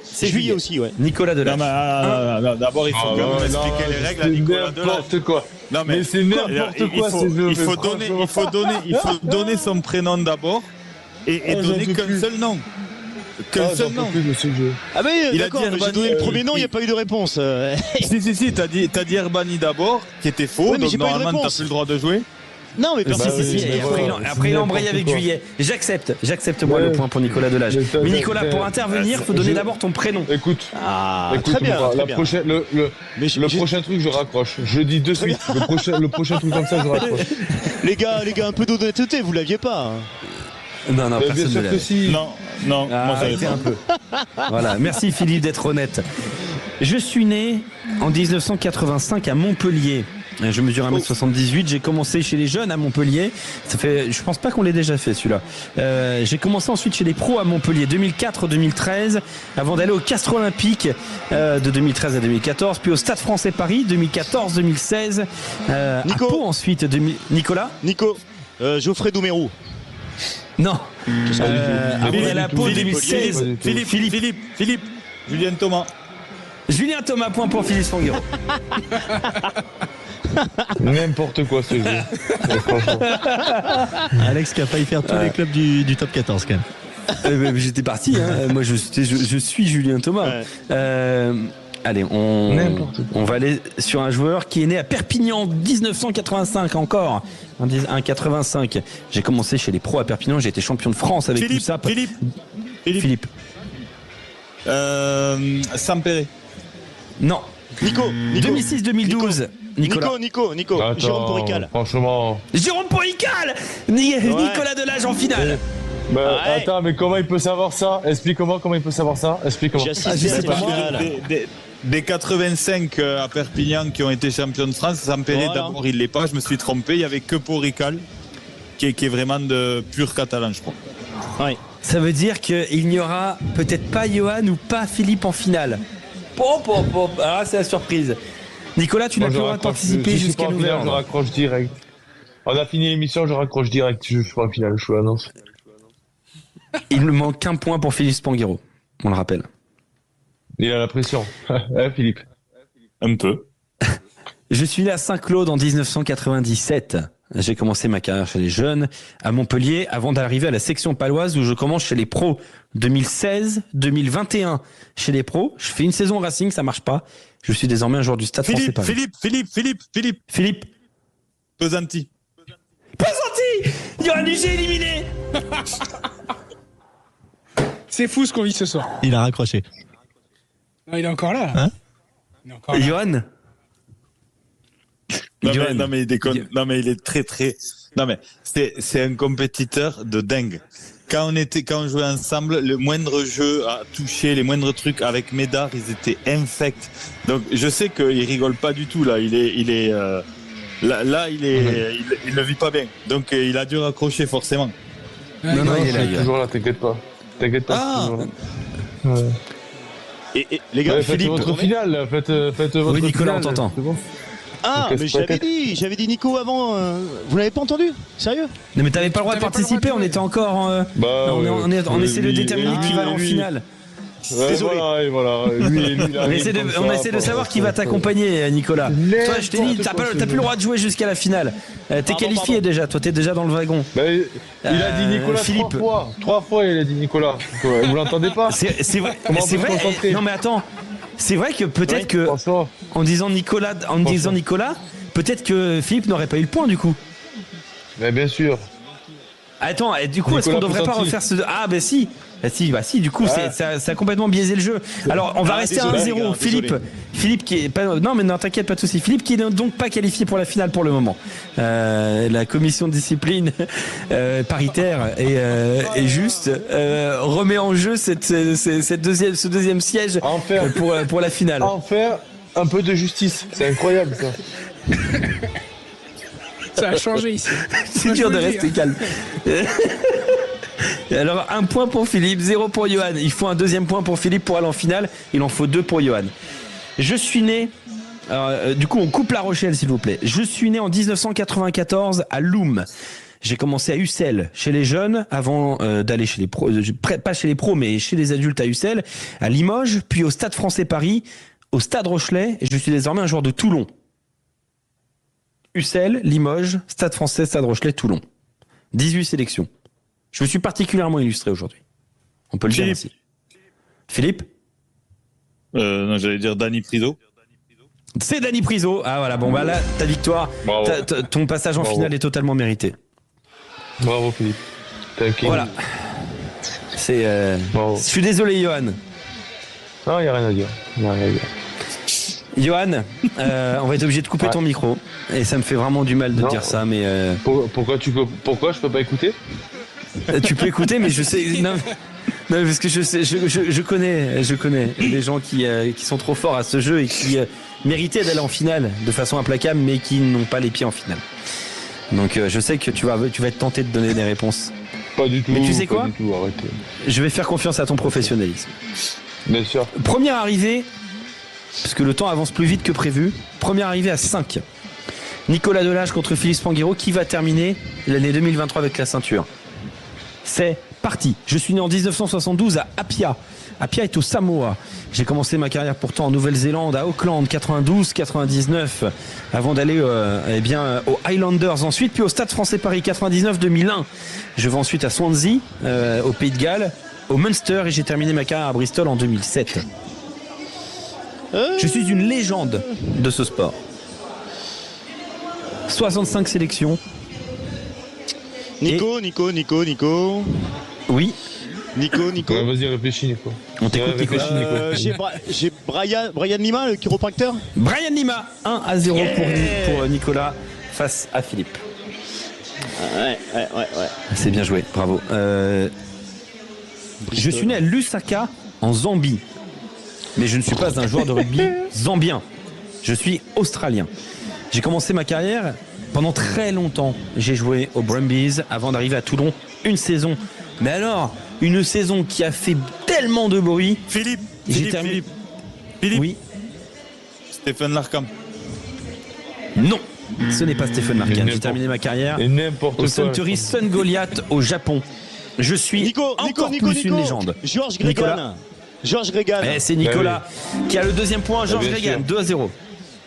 [SPEAKER 3] C'est juillet aussi, ouais.
[SPEAKER 2] Nicolas Delage.
[SPEAKER 5] D'abord, il faut quand même expliquer les règles à Nicolas Delage.
[SPEAKER 4] N'importe quoi.
[SPEAKER 5] Non, mais
[SPEAKER 4] c'est n'importe quoi ce jeu.
[SPEAKER 5] Il faut donner son prénom d'abord et donner qu'un seul nom. Qu'un seul nom.
[SPEAKER 3] Ah mais d'accord, j'ai donné le premier nom, il n'y a pas eu de réponse.
[SPEAKER 5] Si, t'as dit Herbani d'abord, qui était faux, donc normalement t'as plus le droit de jouer.
[SPEAKER 3] Non mais personne.
[SPEAKER 2] Après il a embrayé avec Juillet. J'accepte moi le point pour Nicolas Delage. Mais Nicolas, pour intervenir, il faut donner d'abord ton prénom.
[SPEAKER 4] Écoute,
[SPEAKER 3] très bien.
[SPEAKER 4] Le prochain truc, je raccroche. Je dis de suite. Le prochain truc comme ça, je raccroche.
[SPEAKER 3] Les gars, un peu d'honnêteté, vous l'aviez pas.
[SPEAKER 2] Non, personne ne l'a.
[SPEAKER 5] Si. Non, moi
[SPEAKER 2] arrêtez un peu. Voilà, merci Philippe d'être honnête. Je suis né en 1985 à Montpellier. Je mesure 1m78, j'ai commencé chez les jeunes à Montpellier. Je pense pas qu'on l'ait déjà fait celui-là. J'ai commencé ensuite chez les pros à Montpellier 2004-2013, avant d'aller au Castres Olympique de 2013 à 2014, puis au Stade Français Paris 2014-2016. À Pau ensuite. Nicolas.
[SPEAKER 3] Geoffrey Doumerou.
[SPEAKER 2] Non. Après à la Pau 2016.
[SPEAKER 5] Philippe.
[SPEAKER 2] Julien Thomas, point pour Philippe Spanghero.
[SPEAKER 4] N'importe quoi ce jeu.
[SPEAKER 10] Alex qui a failli faire tous les clubs du top 14 quand même.
[SPEAKER 2] J'étais parti, hein. Moi je suis Julien Thomas. Allez, on va aller sur un joueur qui est né à Perpignan en 1985 encore. En 85. J'ai commencé chez les pros à Perpignan, j'ai été champion de France avec tout ça. Philippe.
[SPEAKER 5] Sampere.
[SPEAKER 2] Non.
[SPEAKER 3] Nico.
[SPEAKER 2] 2006-2012.
[SPEAKER 3] Nico.
[SPEAKER 4] Attends,
[SPEAKER 3] Jérôme Porical.
[SPEAKER 4] Franchement.
[SPEAKER 2] Jérôme Porical. Nicolas Delage en finale.
[SPEAKER 4] Attends, mais comment il peut savoir ça? Explique-moi comment il peut savoir ça. Explique-moi.
[SPEAKER 2] Je sais pas.
[SPEAKER 5] Des 85 à Perpignan qui ont été champions de France, Sampere d'abord il l'est pas, je me suis trompé, il y avait que Porical qui est vraiment de pur catalan, je crois.
[SPEAKER 2] Oui. Ça veut dire qu'il n'y aura peut-être pas Johan ou pas Philippe en finale. Ah, c'est la surprise. Nicolas, tu n'as plus le droit de participer jusqu'à nouvel ordre.
[SPEAKER 4] Je raccroche direct. On a fini l'émission, je raccroche direct. Je suis pas en finale, je l'annonce.
[SPEAKER 2] Il ne manque qu'un point pour Philippe Spanghero, on le rappelle.
[SPEAKER 4] Il a la pression. Philippe.
[SPEAKER 5] Un peu.
[SPEAKER 2] Je suis né à Saint-Claude en 1997. J'ai commencé ma carrière chez les jeunes à Montpellier avant d'arriver à la section paloise où je commence chez les pros. 2016-2021 chez les pros. Je fais une saison au Racing, ça marche pas. Je suis désormais un joueur du Stade français Paris.
[SPEAKER 5] Philippe. Pesanti.
[SPEAKER 2] Johan Huget éliminé.
[SPEAKER 7] C'est fou ce qu'on vit ce soir.
[SPEAKER 10] Il a raccroché.
[SPEAKER 7] Non, il est encore là.
[SPEAKER 10] Hein
[SPEAKER 7] Il est encore là.
[SPEAKER 2] Johan.
[SPEAKER 5] Non mais il déconne. Non mais il est très. Non mais c'est un compétiteur de dingue. Quand on jouait ensemble, le moindre jeu à toucher, les moindres trucs avec Médard, ils étaient infects. Donc je sais qu'il rigole pas du tout là. Il ne vit pas bien. Donc il a dû raccrocher forcément.
[SPEAKER 2] Non, il est là.
[SPEAKER 4] Il est toujours là, t'inquiète pas.
[SPEAKER 2] Ah.
[SPEAKER 3] Et les gars,
[SPEAKER 4] faites votre finale. Faites votre
[SPEAKER 2] Oui, Nicolas, on
[SPEAKER 4] finale,
[SPEAKER 2] t'entend.
[SPEAKER 4] c'est bon.
[SPEAKER 3] Ah, mais j'avais dit Nico avant. Vous l'avez pas entendu? Sérieux?
[SPEAKER 2] Non mais t'avais pas le droit de participer, on était encore on essaie de déterminer qui va aller en finale.
[SPEAKER 4] Ouais,
[SPEAKER 3] Désolé.
[SPEAKER 4] Voilà.
[SPEAKER 2] On essaie de savoir qui va t'accompagner, Nicolas. Toi, je t'ai dit, t'as plus le droit de jouer jusqu'à la finale. T'es qualifié déjà, toi t'es déjà dans le wagon.
[SPEAKER 4] Il a dit Nicolas
[SPEAKER 2] Philippe.
[SPEAKER 4] 3 fois il a dit Nicolas. Vous l'entendez pas?
[SPEAKER 2] C'est vrai.
[SPEAKER 4] Comment on peut se concentrer?
[SPEAKER 2] Non mais attends. C'est vrai que peut-être que
[SPEAKER 4] François.
[SPEAKER 2] en disant Nicolas, peut-être que Philippe n'aurait pas eu le point du coup.
[SPEAKER 4] Mais bien sûr.
[SPEAKER 2] Attends, et du coup, est-ce qu'on devrait pas refaire ce... Ah bah si. Du coup, ça a complètement biaisé le jeu. Alors, on va rester à 1-0. Philippe qui est pas... Non, t'inquiète, pas de souci. Philippe qui n'est donc pas qualifié pour la finale pour le moment. La commission de discipline paritaire et juste remet en jeu ce deuxième siège pour la finale.
[SPEAKER 4] En faire un peu de justice. C'est incroyable ça.
[SPEAKER 7] Ça a changé ici.
[SPEAKER 2] C'est dur de rester calme. Alors 1 point pour Philippe, 0 pour Johan. Il faut un deuxième point pour Philippe pour aller en finale. Il en faut 2 pour Johan. Je suis né... du coup on coupe La Rochelle s'il vous plaît. Je suis né en 1994 à Loum. J'ai commencé à Ussel chez les jeunes avant d'aller chez les pros, pas chez les pros mais chez les adultes à Ussel, à Limoges, puis au Stade français Paris, au Stade Rochelet et je suis désormais un joueur de Toulon. Ussel, Limoges, Stade français, Stade Rochelet, Toulon. 18 sélections. Je me suis particulièrement illustré aujourd'hui. On peut le dire ainsi. Philippe ?
[SPEAKER 5] Non, j'allais dire Dani Priso.
[SPEAKER 2] C'est Dani Priso. Ah voilà, bon bah là, ta victoire, ton passage en finale est totalement mérité.
[SPEAKER 4] Bravo Philippe.
[SPEAKER 2] Voilà. Je suis désolé Johan.
[SPEAKER 4] Non, il n'y a rien à dire.
[SPEAKER 2] Johan, on va être obligé de couper ton micro. Et ça me fait vraiment du mal de dire ça, mais...
[SPEAKER 4] Pourquoi je peux pas écouter?
[SPEAKER 2] Tu peux écouter, mais je sais... Non, parce que je connais les gens qui sont trop forts à ce jeu et qui méritaient d'aller en finale de façon implacable, mais qui n'ont pas les pieds en finale. Donc je sais que tu vas être tenté de donner des réponses.
[SPEAKER 4] Pas du tout.
[SPEAKER 2] Mais tu sais quoi ?
[SPEAKER 4] Arrêtez.
[SPEAKER 2] Je vais faire confiance à ton professionnalisme.
[SPEAKER 4] Bien sûr.
[SPEAKER 2] Première arrivée, parce que le temps avance plus vite que prévu. Première arrivée à 5. Nicolas Delage contre Philippe Spanghero, qui va terminer l'année 2023 avec la ceinture. C'est parti. Je suis né en 1972 à Apia. Apia est au Samoa. J'ai commencé ma carrière pourtant en Nouvelle-Zélande, à Auckland, 92-99, avant d'aller aux Highlanders ensuite, puis au Stade français Paris, 99-2001. Je vais ensuite à Swansea, au Pays de Galles, au Munster, et j'ai terminé ma carrière à Bristol en 2007. Je suis une légende de ce sport. 65 sélections.
[SPEAKER 3] Nico. Oui. Nico.
[SPEAKER 4] Ouais, vas-y, réfléchis, Nico.
[SPEAKER 2] On t'écoute, Nico.
[SPEAKER 3] J'ai Brian Lima, le chiropracteur.
[SPEAKER 2] Brian Lima, 1-0 pour Nicolas face à Philippe.
[SPEAKER 3] Ouais.
[SPEAKER 2] C'est bien joué, bravo. Je suis né à Lusaka, en Zambie. Mais je ne suis pas un joueur de rugby zambien. Je suis australien. J'ai commencé ma carrière pendant très longtemps. J'ai joué aux Brumbies avant d'arriver à Toulon. Une saison. Mais alors, une saison qui a fait tellement de bruit.
[SPEAKER 5] Philippe.
[SPEAKER 2] Oui.
[SPEAKER 5] Stéphane Larkham.
[SPEAKER 2] Non, ce n'est pas Stéphane Larkham. J'ai terminé ma carrière au Suntory Sun Goliath au Japon. Je suis encore plus une légende.
[SPEAKER 3] Georges Gregan.
[SPEAKER 2] C'est Nicolas qui a le deuxième point. Georges Gregan, 2-0.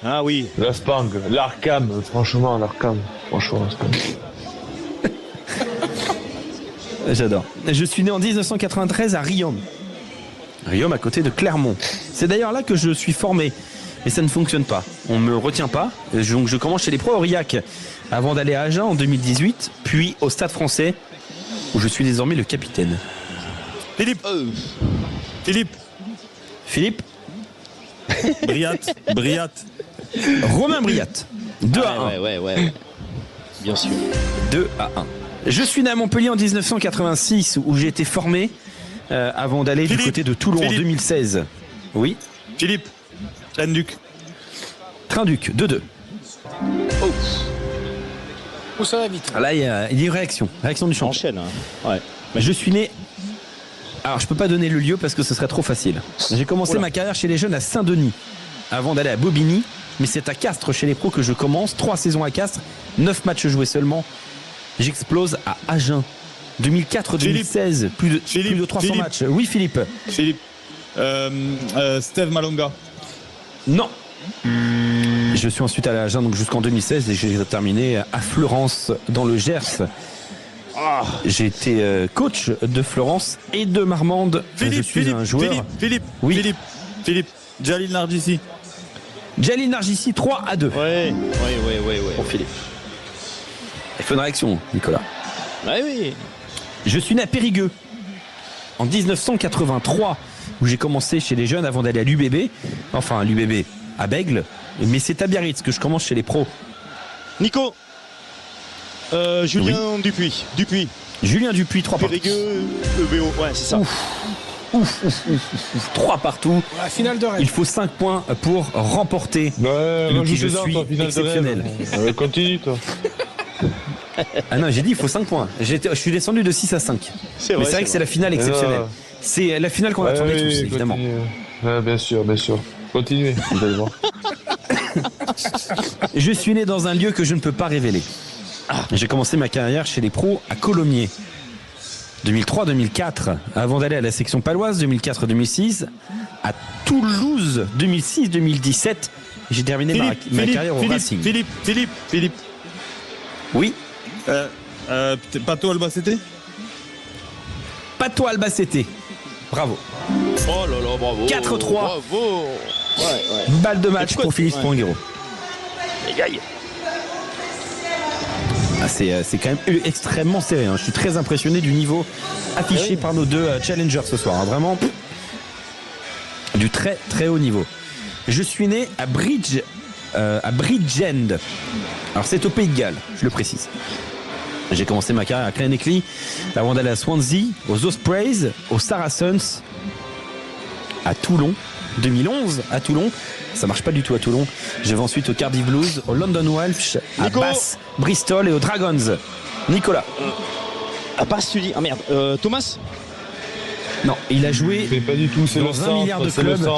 [SPEAKER 3] Ah oui.
[SPEAKER 4] La Spang, l'Arkham, franchement, l'Arkham. Franchement,
[SPEAKER 2] J'adore. Je suis né en 1993 à Riom. Riom à côté de Clermont. C'est d'ailleurs là que je suis formé. Mais ça ne fonctionne pas. On me retient pas. Donc je commence chez les pros Aurillac avant d'aller à Agen en 2018, puis au Stade Français où je suis désormais le capitaine.
[SPEAKER 5] Philippe.
[SPEAKER 2] Philippe.
[SPEAKER 5] Briat.
[SPEAKER 2] Romain Briat. 2 à 1.
[SPEAKER 3] Ouais. Bien sûr.
[SPEAKER 2] 2 à 1. Je suis né à Montpellier en 1986 où j'ai été formé avant d'aller du côté de Toulon en 2016. Oui.
[SPEAKER 5] Philippe. Trinduc.
[SPEAKER 2] 2-2.
[SPEAKER 7] Oh, ça va vite.
[SPEAKER 2] Là, il y a une réaction. Réaction du champ.
[SPEAKER 3] Enchaîne. Ouais.
[SPEAKER 2] Je suis né. Alors, je peux pas donner le lieu parce que ce serait trop facile. J'ai commencé ma carrière chez les jeunes à Saint-Denis avant d'aller à Bobigny. Mais c'est à Castres chez les pros que je commence. 3 saisons à Castres, 9 matchs joués seulement. J'explose à Agen. 2004-2016, plus de 300 matchs. Oui, Philippe.
[SPEAKER 5] Steve Malonga.
[SPEAKER 2] Non. Je suis ensuite allé à Agen donc jusqu'en 2016 et j'ai terminé à Fleurance dans le Gers. J'ai été coach de Florence et de Marmande. Je suis un joueur.
[SPEAKER 5] Philippe. Jalil Nargissi.
[SPEAKER 2] Jalil Nargissi, 3-2.
[SPEAKER 3] Ouais.
[SPEAKER 2] Pour Philippe. Il faut une réaction, Nicolas.
[SPEAKER 3] Oui.
[SPEAKER 2] Je suis né à Périgueux en 1983 où j'ai commencé chez les jeunes avant d'aller à l'UBB. Enfin, à l'UBB, à Bègle. Mais c'est à Biarritz que je commence chez les pros.
[SPEAKER 3] Nico. Julien Dupuis.
[SPEAKER 2] Julien Dupuis, 3 partout.
[SPEAKER 3] Périgueux, EBO. Ouais, c'est ça.
[SPEAKER 2] Ouf. 3 partout.
[SPEAKER 7] La finale de rêve.
[SPEAKER 2] Il faut 5 points pour remporter le qui je suis exceptionnel.
[SPEAKER 4] Continue, toi.
[SPEAKER 2] Ah non, j'ai dit il faut 5 points. Je suis descendu de 6 à 5.
[SPEAKER 3] C'est vrai,
[SPEAKER 2] mais c'est vrai que c'est la finale exceptionnelle. C'est la finale qu'on attendait tous, évidemment.
[SPEAKER 4] Bien sûr. Continuez, vous allez voir.
[SPEAKER 2] Je suis né dans un lieu que je ne peux pas révéler. J'ai commencé ma carrière chez les pros à Colomiers. 2003-2004, avant d'aller à la section paloise, 2004-2006, à Toulouse, 2006-2017. J'ai terminé ma carrière au Racing.
[SPEAKER 5] Philippe.
[SPEAKER 2] Oui.
[SPEAKER 5] Pato Albacete.
[SPEAKER 2] Pato Albacete. Bravo.
[SPEAKER 3] Oh là là, bravo.
[SPEAKER 2] 4-3.
[SPEAKER 3] Bravo. Ouais.
[SPEAKER 2] Balle de match pour Philippe Sponguero. C'est quand même extrêmement serré. Je suis très impressionné du niveau affiché par nos deux challengers ce soir. Vraiment du très très haut niveau. Je suis né à Bridgend. Alors c'est au Pays de Galles, je le précise. J'ai commencé ma carrière à Clonecley avant d'aller à Swansea, aux Ospreys, aux Saracens, à Toulon. 2011 à Toulon. Ça marche pas du tout à Toulon. Je vais ensuite au Cardiff Blues, au London Welsh, à Bath, Bristol et aux Dragons. Nicolas.
[SPEAKER 3] À Bath, tu dis. Ah merde. Thomas.
[SPEAKER 2] Non, il a joué
[SPEAKER 4] pas du tout, c'est
[SPEAKER 2] dans
[SPEAKER 4] le centre,
[SPEAKER 2] 1 milliard de clubs.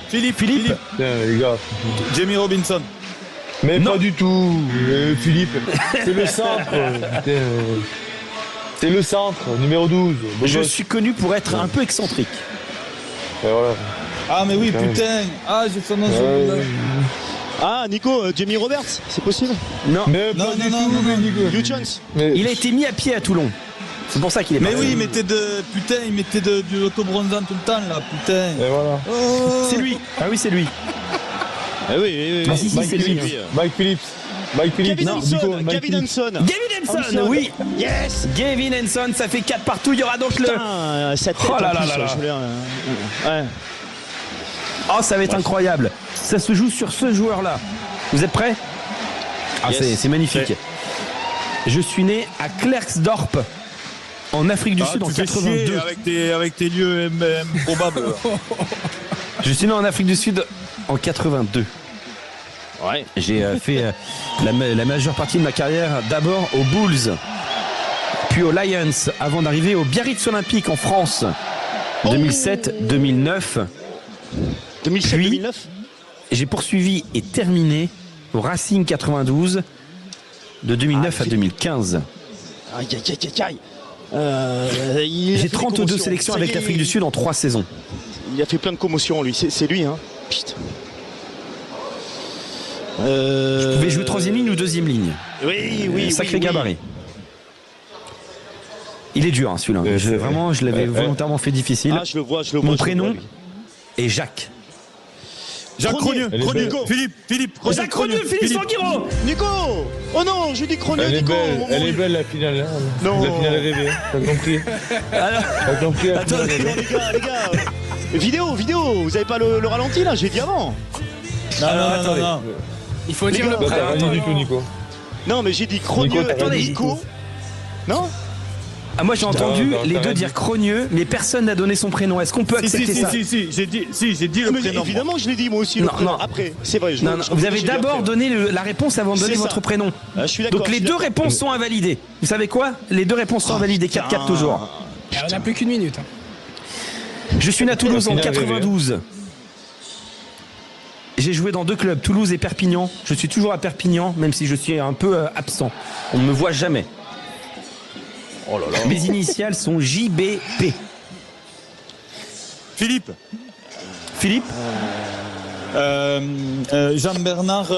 [SPEAKER 5] Philippe.
[SPEAKER 4] Les gars.
[SPEAKER 5] Jamie Robinson.
[SPEAKER 4] Mais non. Pas du tout, Philippe. C'est le centre. C'est le centre, numéro 12.
[SPEAKER 2] Je suis connu pour être un peu excentrique.
[SPEAKER 4] Et voilà.
[SPEAKER 5] Ah mais oui, putain. Ah, j'ai son nom sur le
[SPEAKER 3] Ah, Nico, Jamie Roberts, c'est possible?
[SPEAKER 2] Non.
[SPEAKER 4] Mais non.
[SPEAKER 3] Hugh Jones.
[SPEAKER 2] Il a été mis à pied à Toulon. C'est pour ça qu'il est
[SPEAKER 5] parti.
[SPEAKER 2] Mais
[SPEAKER 5] oui, il mettait du autobronzant tout le temps là, putain.
[SPEAKER 4] Et voilà.
[SPEAKER 2] Oh. C'est lui. Ah oui, c'est lui.
[SPEAKER 3] Ah oui.
[SPEAKER 2] Ah, si, c'est lui.
[SPEAKER 4] Mike Phillips.
[SPEAKER 3] Gavin Henson.
[SPEAKER 2] Oui.
[SPEAKER 3] Yes.
[SPEAKER 2] Gavin Henson, ça fait 4 partout. Il y aura donc
[SPEAKER 3] sa tête
[SPEAKER 2] oh là là.
[SPEAKER 3] Ouais.
[SPEAKER 2] Oh, ça va être incroyable. Ça se joue sur ce joueur-là. Vous êtes prêts? Ah, yes. C'est magnifique. Ouais. Je suis né à Klerksdorp, en Afrique du Sud, en 82.
[SPEAKER 5] Avec tes lieux improbables.
[SPEAKER 2] Je suis né en Afrique du Sud en 82.
[SPEAKER 3] Ouais.
[SPEAKER 2] J'ai fait la majeure partie de ma carrière d'abord aux Bulls, puis aux Lions, avant d'arriver au Biarritz Olympique en France. 2007-2009.
[SPEAKER 3] 2007-2009.
[SPEAKER 2] J'ai poursuivi et terminé au Racing 92 de 2009 à 2015.
[SPEAKER 3] Aïe.
[SPEAKER 2] J'ai 32 sélections avec l'Afrique du Sud en 3 saisons.
[SPEAKER 3] Il a fait plein de commotions, lui. C'est lui, hein. putain.
[SPEAKER 2] Je pouvais jouer troisième ligne ou deuxième ligne.
[SPEAKER 3] Oui.
[SPEAKER 2] Sacré gabarit. Il est dur, hein, celui-là. Vraiment, je l'avais volontairement fait difficile.
[SPEAKER 3] Ah, je le vois.
[SPEAKER 2] Mon prénom est Jacques.
[SPEAKER 5] Jacques Crogneux. Philippe.
[SPEAKER 2] Jacques Crogneux, Philippe Sanguiro.
[SPEAKER 3] Nico. Oh non, je dis Crogneux, Nico.
[SPEAKER 4] Elle est belle la finale. Hein.
[SPEAKER 3] Non.
[SPEAKER 4] La finale rêvée. T'as compris. T'as compris.
[SPEAKER 2] Attendez,
[SPEAKER 3] les gars. Vidéo. Vous avez pas le ralenti là? J'ai dit avant.
[SPEAKER 5] Non.
[SPEAKER 7] Il faut dire le
[SPEAKER 4] T'as
[SPEAKER 7] prénom.
[SPEAKER 4] rien dit du tout, Nico.
[SPEAKER 3] Non, mais j'ai dit Crogneux.
[SPEAKER 4] Nico,
[SPEAKER 3] Attendez,
[SPEAKER 4] Nico.
[SPEAKER 3] Nico. Non.
[SPEAKER 2] Ah, moi j'ai entendu
[SPEAKER 4] non,
[SPEAKER 2] les
[SPEAKER 4] t'as
[SPEAKER 2] deux
[SPEAKER 4] rien
[SPEAKER 2] dire
[SPEAKER 4] dit.
[SPEAKER 2] Crogneux, mais personne n'a donné son prénom. Est-ce qu'on peut accepter ça?
[SPEAKER 5] Si, j'ai dit le
[SPEAKER 3] Mais
[SPEAKER 5] prénom.
[SPEAKER 3] évidemment, je l'ai dit moi aussi. Le
[SPEAKER 2] Non,
[SPEAKER 3] prénom.
[SPEAKER 2] non.
[SPEAKER 3] Après, c'est vrai.
[SPEAKER 2] Non, vous avez d'abord donné la réponse avant de donner
[SPEAKER 3] C'est ça.
[SPEAKER 2] votre prénom.
[SPEAKER 3] Je suis d'accord.
[SPEAKER 2] Donc les deux réponses sont invalidées. Vous savez quoi? Les deux réponses sont invalidées. 4-4 toujours.
[SPEAKER 7] On n'a plus qu'une minute. Hein.
[SPEAKER 2] Je suis né à Toulouse en
[SPEAKER 4] La finale
[SPEAKER 2] 92. J'ai joué dans deux clubs, Toulouse et Perpignan. Je suis toujours à Perpignan, même si je suis un peu absent. On ne me voit jamais.
[SPEAKER 3] Oh là là.
[SPEAKER 2] Mes initiales sont JBP.
[SPEAKER 5] Philippe. Jean-Bernard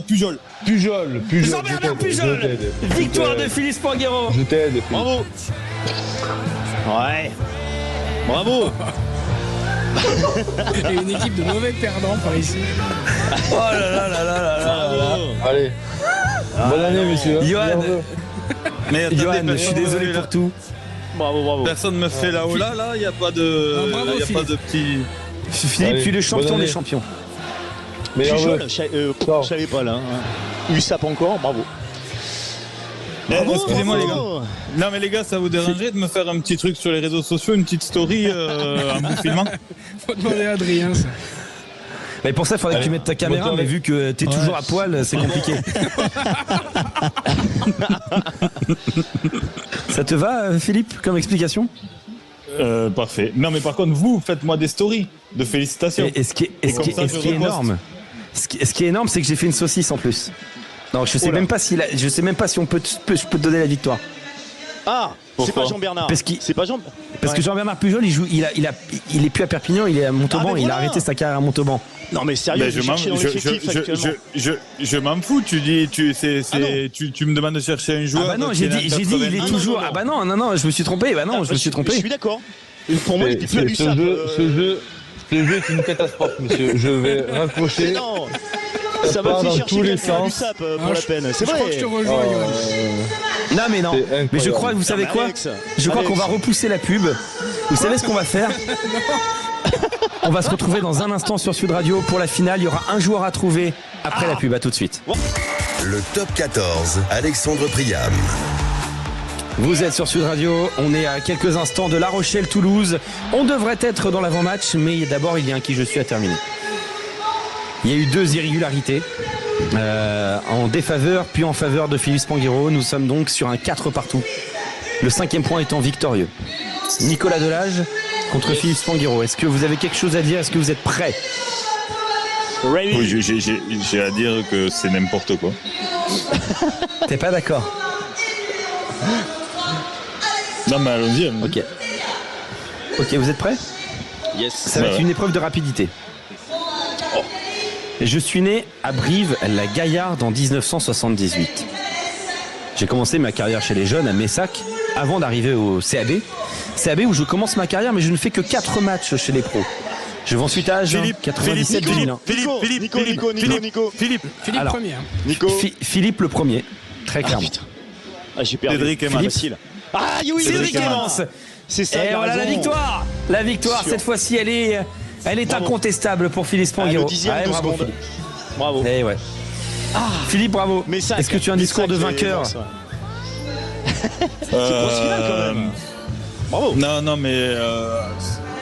[SPEAKER 5] Pujol.
[SPEAKER 2] Jean-Bernard Pujol. Victoire de Philippe Spanghero.
[SPEAKER 4] Je t'aide.
[SPEAKER 3] Bravo. Ouais. Bravo.
[SPEAKER 7] Et une équipe de mauvais perdants par ici.
[SPEAKER 2] Oh là là.
[SPEAKER 4] Allez. Bonne année, messieurs.
[SPEAKER 2] Johan,
[SPEAKER 5] Mais attendez,
[SPEAKER 2] Johan, je suis désolé pour tout.
[SPEAKER 3] Bravo.
[SPEAKER 5] Personne me fait la hola là, il n'y a pas de.
[SPEAKER 7] Non, bravo,
[SPEAKER 5] y a pas de petit.
[SPEAKER 2] Philippe,
[SPEAKER 4] Allez,
[SPEAKER 2] tu es le champion
[SPEAKER 4] bonne
[SPEAKER 2] des
[SPEAKER 4] année.
[SPEAKER 2] champions.
[SPEAKER 4] Mais
[SPEAKER 3] Pujol, je savais pas là. USAP encore, bravo.
[SPEAKER 5] Excusez-moi les gars. Non mais les gars, ça vous dérangerait de me faire un petit truc sur les réseaux sociaux, une petite story en vous filmant?
[SPEAKER 7] Faut demander à Adrien ça.
[SPEAKER 2] Mais pour ça, il faudrait que tu mettes ta caméra, mais vu que tu es toujours à poil, c'est compliqué. Ça te va, Philippe, comme explication?
[SPEAKER 5] Parfait. Non mais par contre, vous, faites-moi des stories de félicitations.
[SPEAKER 2] Et ce qui est énorme, ce qui est énorme, c'est que j'ai fait une saucisse en plus. Non, je sais même pas si je peux te donner la victoire.
[SPEAKER 3] Ah, c'est pas Jean-Bernard. C'est pas Jean.
[SPEAKER 2] Parce que Jean-Bernard Pujol, il est plus à Perpignan, il est à Montauban, il a arrêté sa carrière à Montauban.
[SPEAKER 3] Non mais sérieux,
[SPEAKER 5] Ben,
[SPEAKER 3] je cherche dans l'effectif actuellement.
[SPEAKER 5] je m'en fous. Tu dis, tu me demandes de chercher un joueur.
[SPEAKER 2] Ah bah non, j'ai dit, il est toujours. Ah bah non, je me suis trompé. Bah non, je me suis trompé.
[SPEAKER 3] Je suis d'accord. Pour moi, il était plus à l'USAP.
[SPEAKER 4] Ce jeu est une catastrophe, monsieur. Je vais raccrocher.
[SPEAKER 3] Non. Ça va
[SPEAKER 4] dans
[SPEAKER 3] te chercher
[SPEAKER 4] tous les
[SPEAKER 3] quelqu'un à
[SPEAKER 4] sens.
[SPEAKER 3] l'USAP pour la peine. C'est
[SPEAKER 7] Je crois que je te
[SPEAKER 3] vrai.
[SPEAKER 7] rejoins, Johan.
[SPEAKER 2] Non mais non. Mais je crois, vous savez
[SPEAKER 3] mais
[SPEAKER 2] quoi?
[SPEAKER 3] Alex,
[SPEAKER 2] Je crois qu'on va repousser la pub. Vous savez ce qu'on va faire? On va se retrouver dans un instant sur Sud Radio pour la finale. Il y aura un joueur à trouver après la pub. À tout de suite.
[SPEAKER 1] Le top 14, Alexandre Priam.
[SPEAKER 2] Vous êtes sur Sud Radio, on est à quelques instants de La Rochelle-Toulouse. On devrait être dans l'avant-match, mais d'abord il y a un qui je suis à terminer. Il y a eu 2 irrégularités en défaveur puis en faveur de Philippe Spanghero. Nous sommes donc sur un 4 partout. Le 5e point étant victorieux. Nicolas Delage contre Philippe Spanghero. Est-ce que vous avez quelque chose à dire? Est-ce que vous êtes prêts?
[SPEAKER 5] Oui, j'ai à dire que c'est n'importe quoi.
[SPEAKER 2] T'es pas d'accord?
[SPEAKER 5] Non mais allons-y.
[SPEAKER 2] Ok, vous êtes prêts?
[SPEAKER 3] Yes.
[SPEAKER 2] Ça va être une épreuve de rapidité. Je suis né à Brive-la-Gaillarde en 1978. J'ai commencé ma carrière chez les jeunes à Messac avant d'arriver au CAB. CAB où je commence ma carrière, mais je ne fais que 4 matchs chez les pros. Je vais ensuite à Agen, 97-2001.
[SPEAKER 5] Philippe
[SPEAKER 2] Alors,
[SPEAKER 7] premier. Hein.
[SPEAKER 3] Nico.
[SPEAKER 2] Philippe le premier, très clairement.
[SPEAKER 3] J'ai perdu.
[SPEAKER 5] Cédric Emmans.
[SPEAKER 3] Facile. Ah oui,
[SPEAKER 2] Cédric Emmans.
[SPEAKER 3] C'est ça.
[SPEAKER 2] Et voilà la victoire. La victoire,
[SPEAKER 3] Sûr.
[SPEAKER 2] cette fois-ci, elle est incontestable pour Philippe Spanghero.
[SPEAKER 3] Le 10e, 2
[SPEAKER 2] bravo,
[SPEAKER 3] secondes.
[SPEAKER 2] Philippe.
[SPEAKER 3] Bravo.
[SPEAKER 2] Eh ouais. Philippe, bravo. Est-ce que tu as un discours de vainqueur?
[SPEAKER 3] C'est pour celui-là quand même. Bravo.
[SPEAKER 5] Non, mais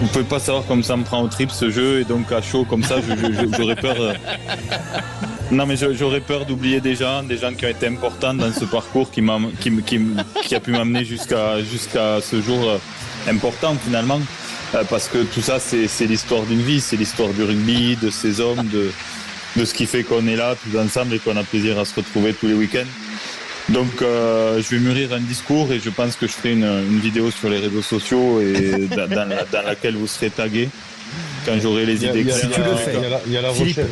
[SPEAKER 5] vous pouvez pas savoir comme ça me prend au trip ce jeu et donc à chaud comme ça, j'aurais peur. Non, mais j'aurais peur d'oublier des gens qui ont été importants dans ce parcours qui a pu m'amener jusqu'à ce jour important finalement. Parce que tout ça, c'est l'histoire d'une vie, c'est l'histoire du rugby, de ces hommes, de ce qui fait qu'on est là tous ensemble et qu'on a plaisir à se retrouver tous les week-ends. Donc je vais mûrir un discours et je pense que je ferai une vidéo sur les réseaux sociaux et dans laquelle vous serez tagués quand j'aurai les idées claires.
[SPEAKER 2] Si tu le fais.
[SPEAKER 4] Il y a la
[SPEAKER 2] Philippe,
[SPEAKER 4] Rochelle.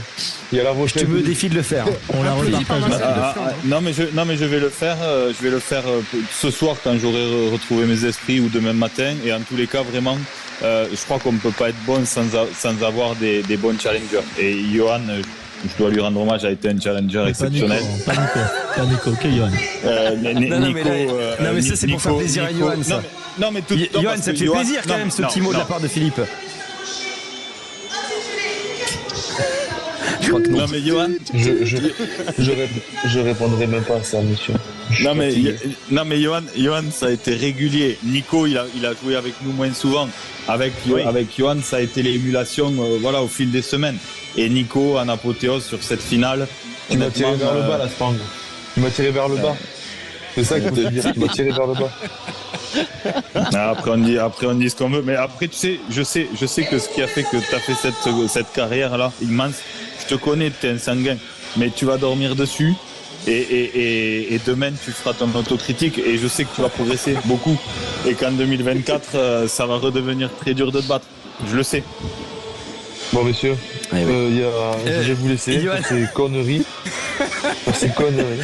[SPEAKER 4] Il y a la
[SPEAKER 2] je
[SPEAKER 4] Rochelle.
[SPEAKER 2] te me défie de le faire.
[SPEAKER 10] On la
[SPEAKER 7] Applaudis par
[SPEAKER 10] repartage.
[SPEAKER 7] Marcel.
[SPEAKER 5] Non mais je vais le faire. Je vais le faire ce soir quand j'aurai retrouvé mes esprits ou demain matin. Et en tous les cas, vraiment, je crois qu'on ne peut pas être bon sans avoir des bons challengers. Et Johan, je dois lui rendre hommage, a été un challenger exceptionnel.
[SPEAKER 10] Pas Nico, ok, Johan.
[SPEAKER 2] Non, mais ça, c'est pour faire plaisir à Johan, ça.
[SPEAKER 5] Non, mais tout.
[SPEAKER 2] Johan, ça te fait plaisir quand même, ce petit mot de la part de Philippe. Je crois que non.
[SPEAKER 5] Non mais Johan,
[SPEAKER 4] Je répondrai même pas à ça, monsieur.
[SPEAKER 5] non mais Johan, ça a été régulier. Nico, il a joué avec nous moins souvent. Avec Johan, ça a été l'émulation, voilà, au fil des semaines. Et Nico en apothéose sur cette finale.
[SPEAKER 4] Tu m'as tiré vers le bas, la Spang. Tu m'as tiré vers le bas. C'est ça qu'il faut te dire. Tu m'as tiré vers le bas.
[SPEAKER 5] Après on dit ce qu'on veut, mais après je sais que ce qui a fait que tu as fait cette carrière là immense, je te connais, tu es un sanguin, mais tu vas dormir dessus et demain tu feras ton autocritique et je sais que tu vas progresser beaucoup et qu'en 2024 ça va redevenir très dur de te battre, je le sais.
[SPEAKER 4] Bon messieurs, je vais vous laisser
[SPEAKER 2] Johan.
[SPEAKER 4] pour ces conneries.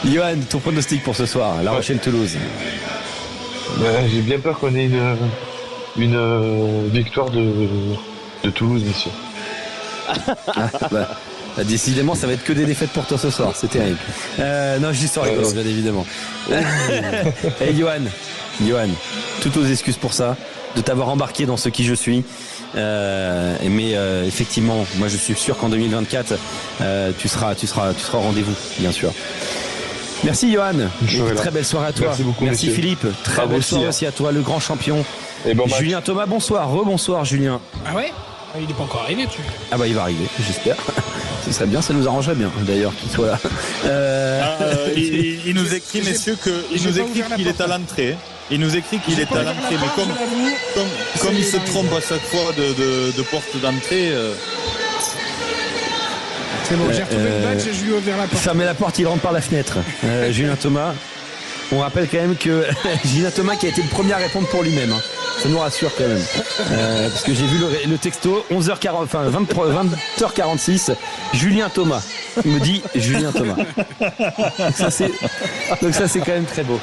[SPEAKER 2] Johan, ton pronostic pour ce soir, La Rochelle-Toulouse.
[SPEAKER 4] J'ai bien peur qu'on ait une victoire de Toulouse, messieurs.
[SPEAKER 2] Décidément, ça va être que des défaites pour toi ce soir, c'est terrible. Non, je dis ça rigolo, bien évidemment. Hey Johan, toutes aux excuses pour ça, de t'avoir embarqué dans ce qui je suis. Mais effectivement, moi je suis sûr qu'en 2024, tu seras au rendez-vous, bien sûr. Merci Johan, très belle soirée à toi.
[SPEAKER 4] Merci beaucoup,
[SPEAKER 2] merci
[SPEAKER 4] messieurs.
[SPEAKER 2] Philippe, très belle soirée aussi à toi, le grand champion.
[SPEAKER 4] Et bon match.
[SPEAKER 2] Julien Thomas, bonsoir, rebonsoir Julien.
[SPEAKER 7] Ah ouais? Il n'est pas encore arrivé, tu.
[SPEAKER 2] Ah bah il va arriver, j'espère. Ce serait bien, ça nous arrangerait bien d'ailleurs qu'il soit là.
[SPEAKER 5] Il nous écrit, messieurs, qu'il est à l'entrée. Il nous écrit qu'il est à l'entrée, mais comme il se trompe à chaque fois de porte d'entrée.
[SPEAKER 7] C'est bon, j'ai retrouvé le badge et je lui ai ouvert la porte.
[SPEAKER 2] Fermez la porte, il rentre par la fenêtre. Julien Thomas. On rappelle quand même que Julien Thomas qui a été le premier à répondre pour lui-même. Hein. Ça nous rassure quand même. Parce que j'ai vu le texto 20h46. Julien Thomas. Il me dit Julien Thomas. Donc ça c'est quand même très beau.